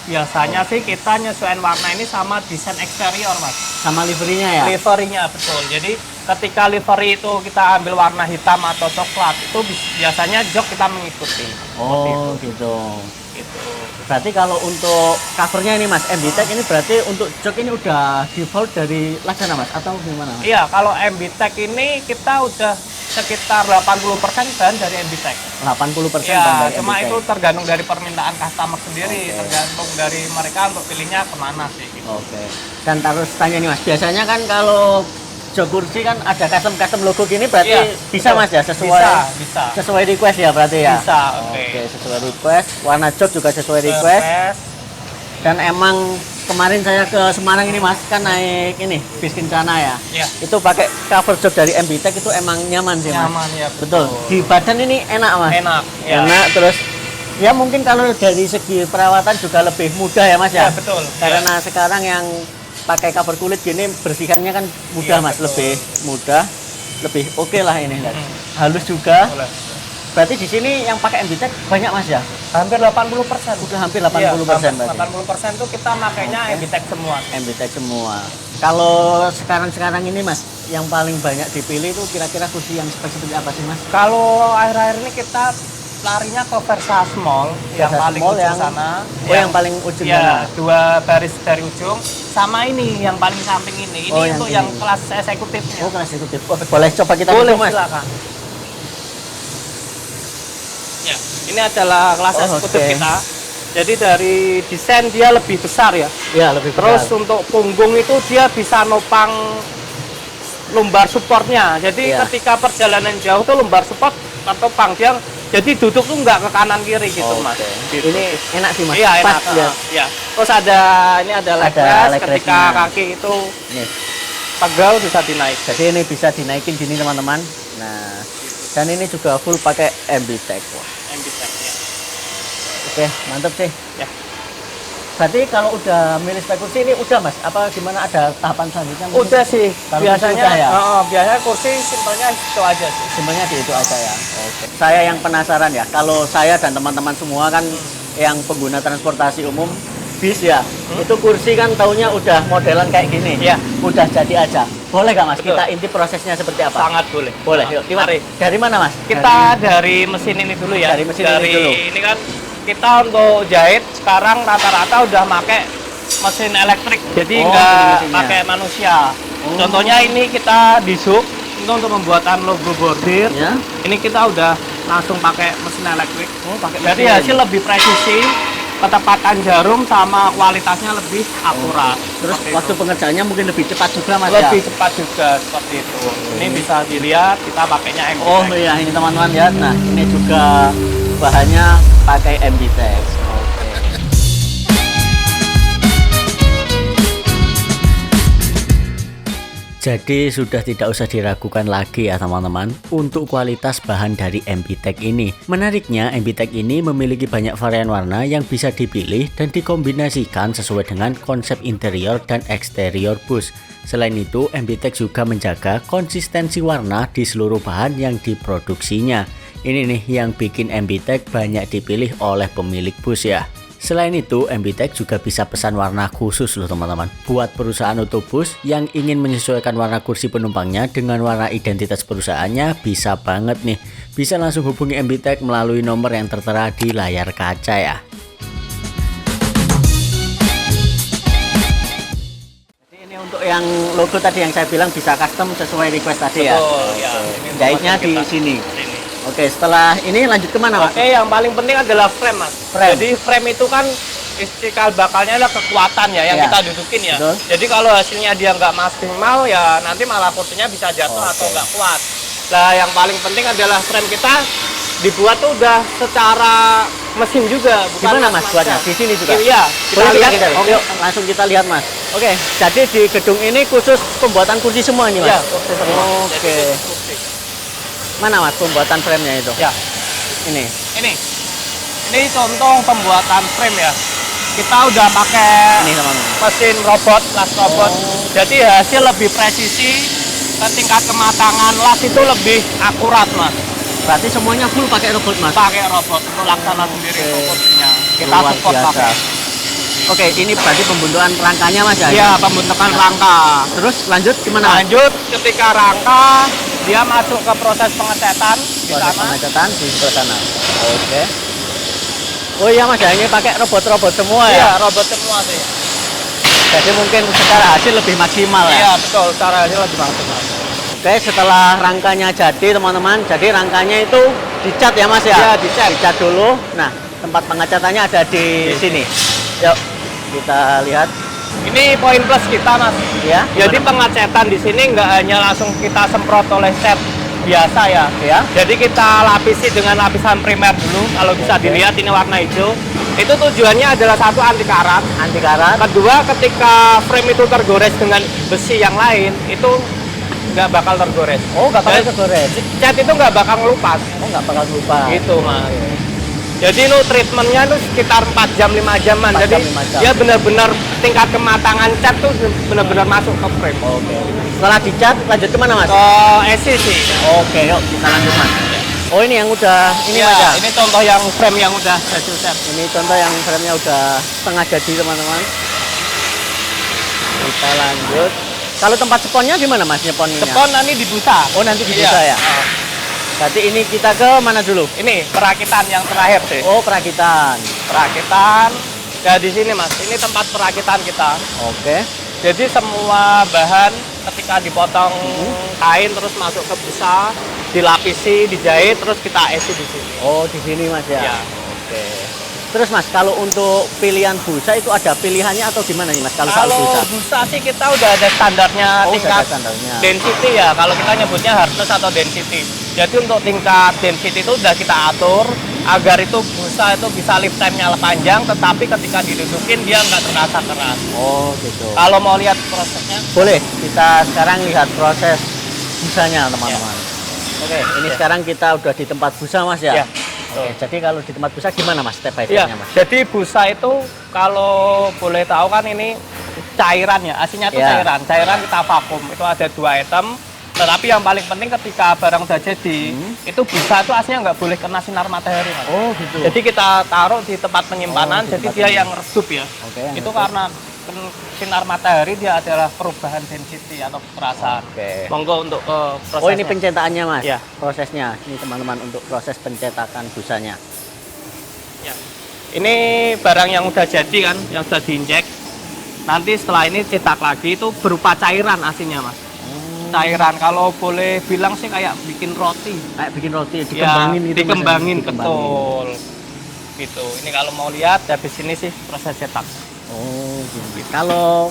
biasanya sih kita nyesuaiin warna ini sama desain eksterior Mas. Sama liverinya ya. Liverynya betul. Jadi ketika livery itu kita ambil warna hitam atau coklat itu biasanya jok kita mengikuti. Oh gitu. Gitu. Berarti kalau untuk covernya ini Mas MBTEC ini berarti untuk jok ini udah default dari Laksana Mas atau gimana Mas? Iya, kalau MBTEC ini kita udah sekitar 80% bahan dari MBTech. 80% Ya, dari cuma MBTech. itu tergantung dari permintaan customer sendiri, Oke. tergantung dari mereka untuk pilihnya kemana sih. Gitu. Oke. Dan terus tanya nih Mas, biasanya kan kalau jok kursi kan ada custom logo gini berarti Iya, bisa betul. Mas ya sesuai Bisa. sesuai request ya berarti ya. Bisa, oke. Oke, sesuai request. Warna jok juga sesuai request. Dan emang kemarin saya ke Semarang ini Mas kan naik ini bis kencana ya. Iya. Itu pakai cover jok dari MBTech itu emang nyaman sih Mas. Nyaman ya, Betul. Di badan ini enak Mas. Enak. Ya. Enak terus ya mungkin kalau dari segi perawatan juga lebih mudah ya Mas ya. Ya, betul. Karena sekarang yang pakai cover kulit gini bersihkannya kan mudah Iya, Mas, betul. lebih mudah, lebih oke lah ini. Halus juga. Boleh. Berarti di sini yang pakai MBTech banyak Mas ya? Hampir 80%. Udah hampir 80% berarti. 80% itu kita makainya Oke. MBTech semua. MBTech semua. Kalau sekarang ini Mas, yang paling banyak dipilih itu kira-kira kursi yang seperti apa sih Mas? Kalau akhir-akhir ini kita larinya ke Versa Small yang Versa paling Small ujung yang- sana. Oh, yang paling ujung ya, sana. 2 baris dari ujung sama ini yang paling samping ini. Ini Oh, yang untuk ini. yang kelas eksekutifnya. Oh, kelas eksekutif. Oh, boleh coba kita Boleh, duduk, Mas? silakan. Ya, ini adalah kelas Oh, eksekutif oke. kita. Jadi dari desain dia lebih besar ya. Ya, lebih Terus besar. untuk punggung itu dia bisa nopang lumbar supportnya. Jadi Iya. ketika perjalanan jauh tuh lumbar support tertopang dia. Jadi duduk tuh nggak ke kanan kiri gitu Oke. Mas. Gitu. Ini enak sih Mas. Iya enak. Pas lihat. Ya. Terus ada ini ada leg Ada rest, leg ketika rest-nya. kaki itu Nih. pegal bisa dinaik. Jadi ini bisa dinaikin gini teman-teman. Nah, dan ini juga full pakai MBTech. Wah, MBTech ya. oke, mantep sih. Ya. Berarti kalau udah milih spek kursi ini udah Mas? Apa gimana ada tahapan selanjutnya? mungkin? Udah sih. Kalau Biasanya udah ya? biasanya kursi simpelnya itu aja sih. Simpelnya di itu aja ya. Oke. Saya yang penasaran ya, kalau saya dan teman-teman semua kan yang pengguna transportasi umum bis ya, itu kursi kan taunya udah modelan kayak gini. Iya. Udah jadi aja. Boleh nggak Mas? Betul. Kita inti prosesnya seperti apa? Sangat boleh. Boleh. Yuk, Mari. dari mana Mas? Kita dari mesin ini dulu ya. Dari mesin ini dulu. Ini kan kita untuk jahit sekarang rata-rata udah pakai mesin elektrik. Jadi Oh, nggak ini mesinnya. pakai manusia. Oh. Contohnya ini kita di Zoom itu untuk pembuatan logo bordir. Ya. Ini kita udah langsung pakai mesin elektrik. Oh, pakai Jadi mesin. hasil lebih presisi, ketepatan jarum sama kualitasnya lebih akurat. Terus Seperti waktu itu. pengerjaannya mungkin lebih cepat juga Mas lebih ya? cepat juga seperti itu. Ini bisa dilihat kita pakainya MBTech. Oh iya, ini teman-teman lihat. Nah, ini juga bahannya pakai MBTech. Oke. Jadi sudah tidak usah diragukan lagi ya teman-teman untuk kualitas bahan dari MBTech ini. Menariknya MBTech ini memiliki banyak varian warna yang bisa dipilih dan dikombinasikan sesuai dengan konsep interior dan eksterior bus. Selain itu MBTech juga menjaga konsistensi warna di seluruh bahan yang diproduksinya. Ini nih yang bikin MBTech banyak dipilih oleh pemilik bus ya. Selain itu, MBTech juga bisa pesan warna khusus loh teman-teman. Buat perusahaan otobus yang ingin menyesuaikan warna kursi penumpangnya dengan warna identitas perusahaannya, bisa banget nih. Bisa langsung hubungi MBTech melalui nomor yang tertera di layar kaca ya. Jadi ini untuk yang logo tadi yang saya bilang bisa custom sesuai request tadi ya. Betul, ya. Ini Jahitnya untuk di kita. sini. Sini. Oke, setelah ini lanjut kemana Pak? Oke, yang paling penting adalah frame, Mas. Frame. Jadi frame itu kan cikal bakalnya adalah kekuatan ya yang Iya. kita dudukin ya. Betul. Jadi kalau hasilnya dia nggak maksimal ya nanti malah kursinya bisa jatuh Oke. atau nggak kuat. Nah, yang paling penting adalah frame kita dibuat tuh udah secara mesin juga, bukan Gimana Mas manusia. buatnya? Di sini juga? Iya, kita Boleh lihat. kita? Oke, yuk, langsung kita lihat Mas. Oke, jadi di gedung ini khusus pembuatan kursi semua ini Mas? Iya, kursi semua. Oke. Jadi, kursi. Mana Mas pembuatan frame-nya itu? Ya. Ini. Ini contoh pembuatan frame ya. Kita udah pakai Ini teman-teman. mesin robot, las robot. Jadi hasil lebih presisi, tingkat kematangan las itu lebih akurat Mas. Berarti semuanya full pakai robot Mas? Pakai robot untuk laksana sendiri untuk kursinya. Kita Luar support biasa. pakai. Oke, ini berarti pembentukan rangkanya Mas ya? Iya, pembentukan rangka. Terus lanjut gimana Mas? Lanjut ketika rangka dia masuk ke proses pengecetan di Proses sana. pengecetan di sebelah sana. Oke. Oh iya Mas ya, ini pakai robot-robot semua ya? Iya, robot semua sih. Jadi mungkin secara hasil lebih maksimal ya? Iya, betul. Cara hasil lebih maksimal. Oke, setelah rangkanya jadi teman-teman, jadi rangkanya itu dicat ya Mas ya? Iya, dicat. Dicat dulu. Nah, tempat pengecatannya ada di sini. Yuk, kita lihat. Ini poin plus kita, Mas. Ya. Jadi pengecetan di sini nggak hanya langsung kita semprot oleh cat biasa ya. Ya. Jadi kita lapisi dengan lapisan primer dulu. Kalau bisa dilihat ini warna hijau. Itu tujuannya adalah satu anti karat. Anti karat. Kedua, ketika frame itu tergores dengan besi yang lain, itu nggak bakal tergores. Oh, nggak bakal Dan tergores. cat itu nggak bakal ngelupas. Oh, nggak bakal lupa. Gitu, Mas. Jadi lu treatmentnya tuh sekitar 4 jam 5 jaman. 4 Jadi jam, 5 jam. dia benar-benar tingkat kematangan cat tuh benar-benar masuk ke frame. Oke. Setelah dicat, lanjut kemana Mas? Ke EC sih. Oke, yuk kita lanjut Mas. Oh, ini yang udah, ini Iya, Mas ya? ini contoh yang frame yang udah jadi set. Ini contoh yang frame-nya udah setengah jadi teman-teman. Kita lanjut. Kalau tempat seponnya gimana Mas nyeponinnya? Sepon nanti dibusa. Oh, nanti dibusa ya? Berarti ini kita ke mana dulu? Ini perakitan yang terakhir sih. Oh, perakitan. Perakitan. Ya di sini Mas, ini tempat perakitan kita. Oke. Jadi semua bahan ketika dipotong kain terus masuk ke busa, dilapisi, dijahit, terus kita isi di sini. Oh, di sini Mas ya? Ya. Oke. Terus Mas, kalau untuk pilihan busa itu ada pilihannya atau gimana nih Mas kalau soal Kalau busa? busa sih kita udah ada standarnya Oh, tingkat udah ada standarnya. density ya. Kalau kita nyebutnya hardness atau density. Jadi untuk tingkat density itu udah kita atur agar itu busa itu bisa lifetime-nya panjang, tetapi ketika didudukin dia nggak terasa keras. Oh, gitu. Kalau mau lihat prosesnya, Boleh, kita sekarang lihat proses busanya teman-teman. Oke, ini sekarang kita udah di tempat busa Mas ya? Ya. Oke, jadi kalau di tempat busa gimana Mas step by ya. step-nya Mas? Jadi busa itu kalau boleh tahu kan ini cairan ya, aslinya itu Ya. cairan kita vakum. Itu ada 2 item. Tetapi yang paling penting ketika barang udah jadi, itu busa itu aslinya nggak boleh kena sinar matahari Mas. Oh, gitu. Jadi kita taruh di tempat penyimpanan, Oh, di jadi tempat dia yang redup ya. Oke, yang Itu redup. karena sinar matahari dia adalah perubahan density atau kekerasan. Oke. Monggo untuk prosesnya. Oh, ini pencetakannya Mas? Ya. Prosesnya. Ini teman-teman untuk proses pencetakan busanya. Ya. Ini barang yang udah jadi kan, yang sudah diinjek. Nanti setelah ini cetak lagi itu berupa cairan aslinya Mas. Cairan, kalau boleh bilang sih kayak bikin roti. Kayak bikin roti, dikembangin gitu Mas? Dikembangin, Dikembangin. betul. Gitu. Ini kalau mau lihat habis ini sih proses cetak. Oh, gitu. Kalau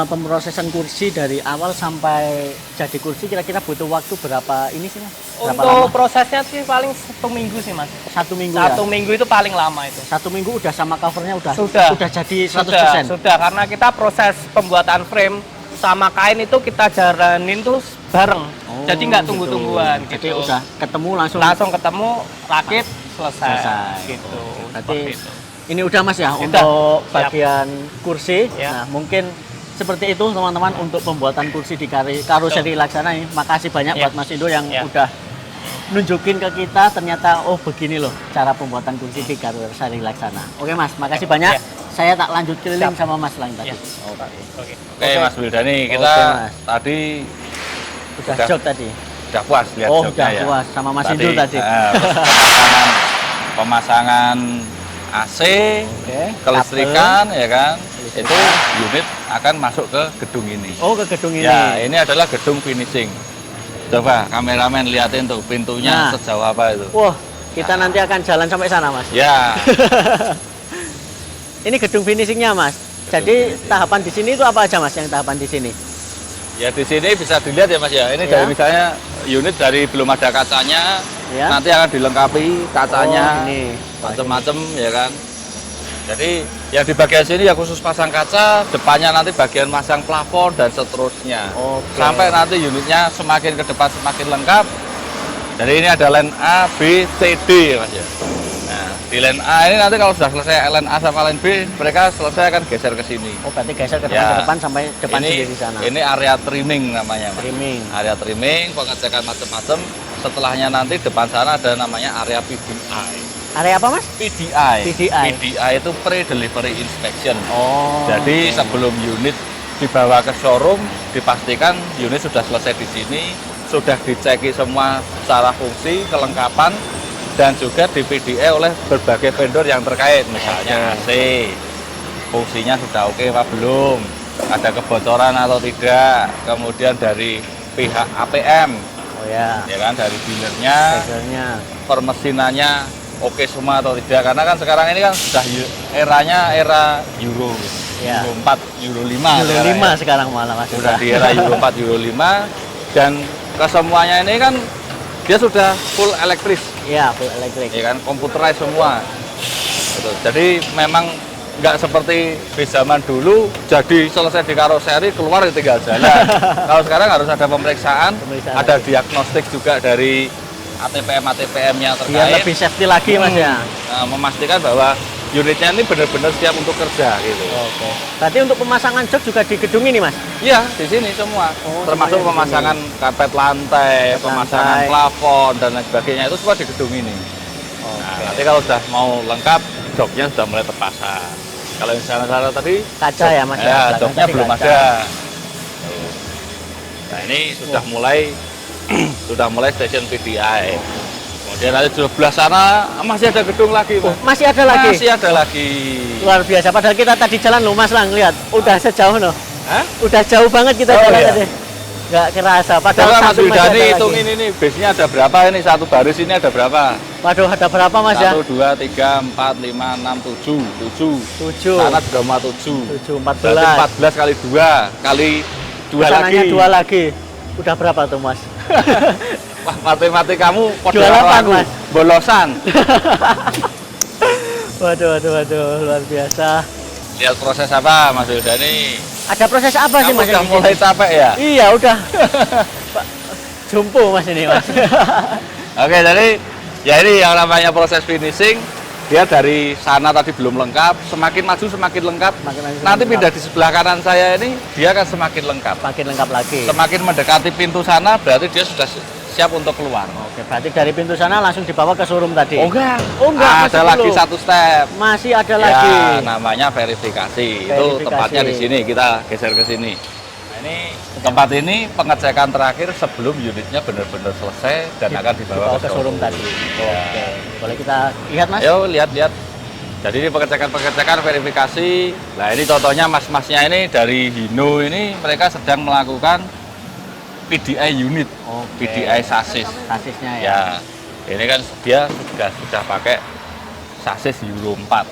pemrosesan kursi dari awal sampai jadi kursi kira-kira butuh waktu berapa ini sih Mas? Berapa Untuk lama? prosesnya sih paling 1 minggu sih Mas. 1 minggu 1 ya? minggu itu paling lama itu. 1 minggu udah sama covernya udah Sudah. jadi 100%. Sudah, karena kita proses pembuatan frame sama kain itu kita jalanin tuh bareng. Oh, Jadi nggak gitu. tunggu-tungguan Jadi gitu. udah ketemu langsung. Ketemu, rakit, selesai. Gitu. Seperti Berarti itu. ini udah Mas ya Udah. untuk Siap. bagian kursi. Ya. Nah, mungkin seperti itu teman-teman untuk pembuatan kursi di karoseri Laksana ini. Makasih banyak Ya. buat Mas Indo yang Ya. udah nunjukin ke kita ternyata oh begini loh cara pembuatan kursi di karoseri Laksana. Oke Mas, makasih banyak. Ya. Saya tak lanjut keliling Siap. sama Mas Lang tadi. Ya. Oke. Oke. Oke Mas Wildani, kita Oke, Mas. tadi Udah Udah. job tadi. udah puas lihat Oh, jobnya udah ya. puas sama Mas Indo tadi. Pemasangan AC, Oke. kelistrikan ya kan, Kelistrikan. itu unit akan masuk ke gedung ini. Oh, ke gedung ini. Ya, ini adalah gedung finishing. Coba kameramen liatin tuh pintunya Nah. sejauh apa itu. Wah, kita nanti akan jalan sampai sana, Mas. Ya, Ini gedung finishingnya, Mas. Jadi tahapan di sini itu apa aja, Mas? Yang tahapan di sini? ya di sini bisa dilihat ya Mas ya. Ini Ya. dari misalnya unit dari belum ada kacanya, Ya. nanti akan dilengkapi kacanya, Oh, ini. macem-macem ya kan. Jadi yang di bagian sini ya khusus pasang kaca, depannya nanti bagian masang plafon dan seterusnya. Oke. Sampai nanti unitnya semakin ke depan semakin lengkap. Jadi ini ada line A, B, C, D ya Mas ya. Nah, di line A ini nanti kalau sudah selesai line A sama line B, mereka selesai akan geser ke sini. Oh, berarti geser ke depan, Ya. ke depan sampai depan ini, sendiri sana. Ini area trimming namanya Mas. Trimming. Area trimming, pengecekan macam-macam. Setelahnya nanti depan sana ada namanya area PDI. Area apa, Mas? PDI. PDI. PDI itu pre-delivery inspection. Oh. Jadi sebelum unit dibawa ke showroom, dipastikan unit sudah selesai di sini, sudah diceki semua secara fungsi, kelengkapan, dan juga di PDI oleh berbagai vendor yang terkait, misalnya AC, fungsinya sudah oke apa belum, ada kebocoran atau tidak, kemudian dari pihak APM, Oh ya. ya kan, dari dealernya, Segernya. permesinannya oke semua atau tidak, karena kan sekarang ini kan sudah eranya era Euro, Ya. Euro 4, Euro 5 Euro sekarang 5 ya. sekarang malah Mas. Sudah di era Euro 4, Euro 5, dan kesemuanya ini kan dia sudah full elektris, Iya, full elektrik. ya kan, computerized semua. Gitu. Jadi memang nggak seperti di zaman dulu, jadi selesai di karoseri keluar tinggal jalan. Kalau sekarang harus ada pemeriksaan, Pemeriksaan ada lagi. diagnostik juga dari ATPM-ATPM-nya terkait. Biar lebih safety lagi Mas ya. Nah, memastikan bahwa unitnya ini benar-benar siap untuk kerja gitu. Oke. Berarti untuk pemasangan jok juga di gedung ini Mas? Iya, di sini semua. Oh, Termasuk semuanya di pemasangan karpet lantai, Karpet pemasangan lantai. plafon dan lain sebagainya itu semua di gedung ini. Nah, nanti kalau sudah mau lengkap, joknya sudah mulai terpasang. Kalau yang sana-sana tadi Kaca ya Mas? ya, Belakang joknya tadi belum kaca. ada. Tuh. Nah, ini sudah mulai sudah mulai stasiun PDI. Kemudian nanti di sebelah sana masih ada gedung lagi, Oh, Mas. masih ada lagi? Masih ada lagi. Luar biasa. Padahal kita tadi jalan loh Mas Lang, lihat. Udah sejauh loh. Hah? Udah jauh banget kita Oh, jalan iya. tadi. Nggak kerasa. Padahal Coba Mas samping masih Wildani ada hitungin lagi. ini, base-nya ada berapa ini? Satu baris ini ada berapa? Waduh, ada berapa Mas ya? 1, 2, 3, 4, 5, 6, 7. 7. Sana juga mau 7. 7, Berarti 14. 14 kali 2 kali 2 Pesanannya lagi. 2 lagi. Udah berapa tuh Mas? Wah, matematik kamu podo 28, karo aku. Mas. Bolosan. Waduh, luar biasa. Lihat proses apa Mas Wildani? Ada proses apa sih Kamu Mas? udah yang mulai bikin? capek ya? Iya, udah. Pak, jumpo Mas ini Mas. Oke, jadi ya ini yang namanya proses finishing. Dia dari sana tadi belum lengkap, semakin maju semakin lengkap. Semakin maju, Nanti semakin pindah di sebelah kanan saya ini, dia akan semakin lengkap. Makin lengkap lagi. Semakin mendekati pintu sana, berarti dia sudah siap untuk keluar. Oke, berarti dari pintu sana langsung dibawa ke showroom tadi. enggak. Oh, enggak, masih Ada lagi belum. satu step. Masih ada lagi. Ya, namanya verifikasi. Itu Verifikasi. tempatnya di sini. Kita geser ke sini. Nah, ini tempat ini pengecekan terakhir sebelum unitnya benar-benar selesai dan akan dibawa ke showroom tadi. Ya. Oke. Boleh kita lihat Mas? Ayo lihat-lihat. Jadi ini pengecekan verifikasi. Nah ini contohnya mas-masnya ini dari Hino ini mereka sedang melakukan PDI unit, Oke. PDI sasis. Sasisnya ya. Ya, ini kan dia sudah pakai sasis Euro 4.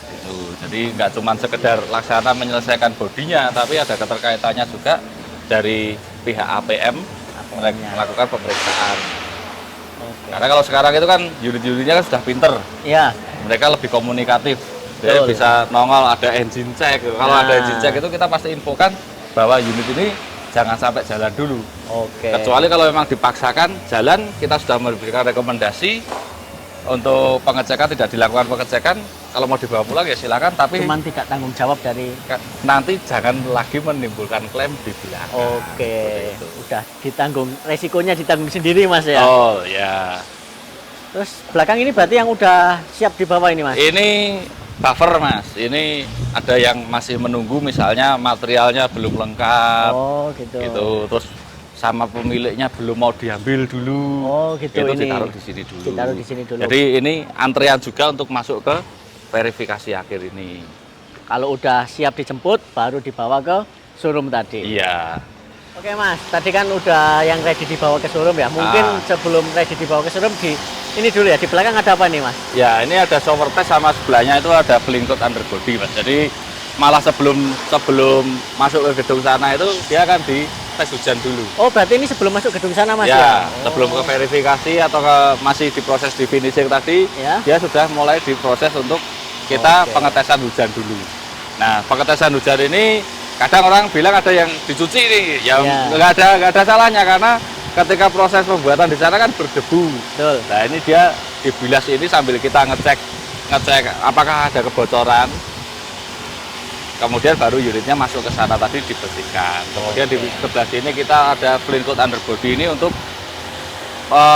Gitu. Jadi nggak cuma sekedar laksana menyelesaikan bodinya, tapi ada keterkaitannya juga dari pihak APM APM-nya. melakukan pemeriksaan. Oke. Karena kalau sekarang itu kan unit-unitnya kan sudah pinter, Iya. mereka lebih komunikatif. Jadi Betul. bisa nongol ada engine check. Kalau Nah. ada engine check itu kita pasti infokan bahwa unit ini jangan sampai jalan dulu. Oke. Kecuali kalau memang dipaksakan jalan, kita sudah memberikan rekomendasi untuk pengecekan, tidak dilakukan pengecekan. Kalau mau dibawa pulang ya silakan, tapi Cuman tidak tanggung jawab dari. nanti jangan lagi menimbulkan klaim di belakang. Oke. Seperti itu. Udah ditanggung, resikonya ditanggung sendiri Mas ya. Oh ya, Terus belakang ini berarti yang udah siap dibawa ini Mas. ini buffer Mas. Ini ada yang masih menunggu, misalnya materialnya belum lengkap, Oh gitu. gitu. Terus sama pemiliknya belum mau diambil dulu. Oh gitu, Itu ini ditaruh di sini dulu. ditaruh di sini dulu. Jadi ini antrean juga untuk masuk ke verifikasi akhir ini. Kalau udah siap dijemput baru dibawa ke showroom tadi. Iya. Oke Mas, tadi kan udah yang ready dibawa ke showroom ya. Mungkin Ah. sebelum ready dibawa ke showroom ini dulu ya, di belakang ada apa nih Mas? Ya, ini ada shower test sama sebelahnya itu ada blinked underbody, Mas. Jadi malah sebelum masuk ke gedung sana itu dia akan di tes hujan dulu. Oh berarti ini sebelum masuk gedung sana Mas Ya, ya? sebelum ke verifikasi atau masih diproses di finishing tadi, Ya. dia sudah mulai diproses untuk kita Oke. pengetesan hujan dulu. Nah, pengetesan hujan ini kadang orang bilang ada yang dicuci nih, ya Ya. nggak ada salahnya karena ketika proses pembuatan di sana kan berdebu. Betul. Nah, ini dia dibilas ini sambil kita ngecek apakah ada kebocoran. Kemudian baru unitnya masuk ke sana tadi dibersihkan. Kemudian di sebelah sini kita ada blinked underbody ini untuk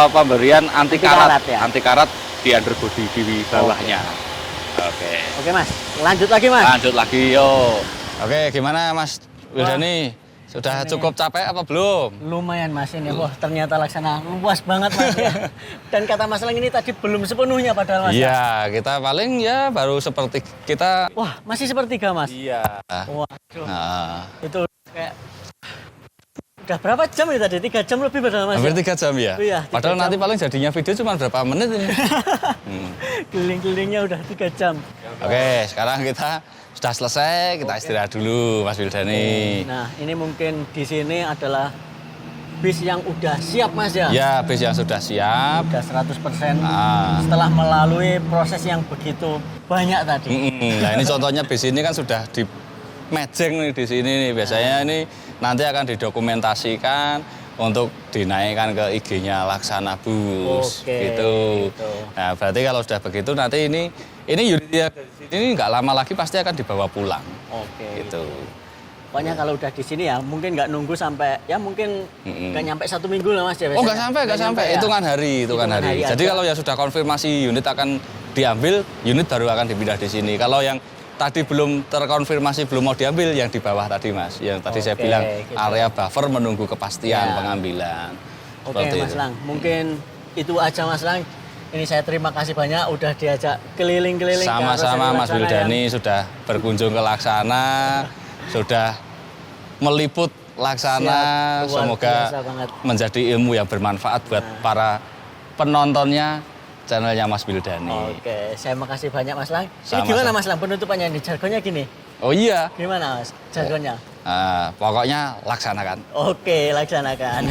pemberian anti karat, karat ya? anti karat di underbody di bawahnya. Oke. Oke Mas, lanjut lagi Mas. Lanjut lagi yo. Oke, gimana Mas Wildani? Sudah Ini- cukup capek apa belum? Lumayan Mas ini, wah ternyata laksana luas banget Mas. Dan kata Mas Lang ini tadi belum sepenuhnya padahal Mas. Iya, kita paling ya baru seperti kita. Wah masih sepertiga Mas. Iya. Waduh, Nah, itu kayak Udah berapa jam ya tadi? 3 jam lebih padahal Mas. Hampir ya? 3 jam ya? Iya, 3 Padahal jam. nanti paling jadinya video cuma berapa menit ini. Keliling-kelilingnya udah 3 jam. Oke, sekarang kita sudah selesai, kita istirahat dulu Mas Wildani. Nah, ini mungkin di sini adalah bis yang udah siap Mas ya? Ya, bis yang sudah siap. Udah 100% Ah. setelah melalui proses yang begitu banyak tadi. Nah, ini contohnya bis ini kan sudah di matching nih di sini nih. Biasanya ini nanti akan didokumentasikan untuk dinaikkan ke IG-nya Laksana Bus Oke, gitu. gitu. Nah, berarti kalau sudah begitu nanti ini unitnya ini nggak lama lagi pasti akan dibawa pulang. Oke. Gitu. Pokoknya kalau udah di sini ya mungkin nggak nunggu sampai ya mungkin nggak nyampe 1 minggu lah Mas ya. Oh, biasanya. nggak sampai, ya? hitungan hari. Jadi aja. kalau yang sudah konfirmasi unit akan diambil, unit baru akan dipindah di sini. Kalau yang tadi belum terkonfirmasi belum mau diambil, yang di bawah tadi Mas, yang tadi saya Oke, bilang gitu. area buffer menunggu kepastian Ya. pengambilan. Oke Seperti Mas itu. Lang, mungkin itu aja Mas Lang. Ini saya terima kasih banyak udah diajak keliling-keliling. ke Sama-sama Karoseri Mas Laksana Wildani sudah berkunjung ke Laksana, sudah meliput Laksana. Siap, luar Semoga biasa banget. menjadi ilmu yang bermanfaat buat para penontonnya channelnya Mas Wildani. Oke, saya makasih banyak Mas Lang. Ini Sama-sama. gimana Mas Lang penutupannya ini? Jargonnya gini. Oh iya, Gimana Mas? Jargonnya? pokoknya laksanakan. Oke, laksanakan.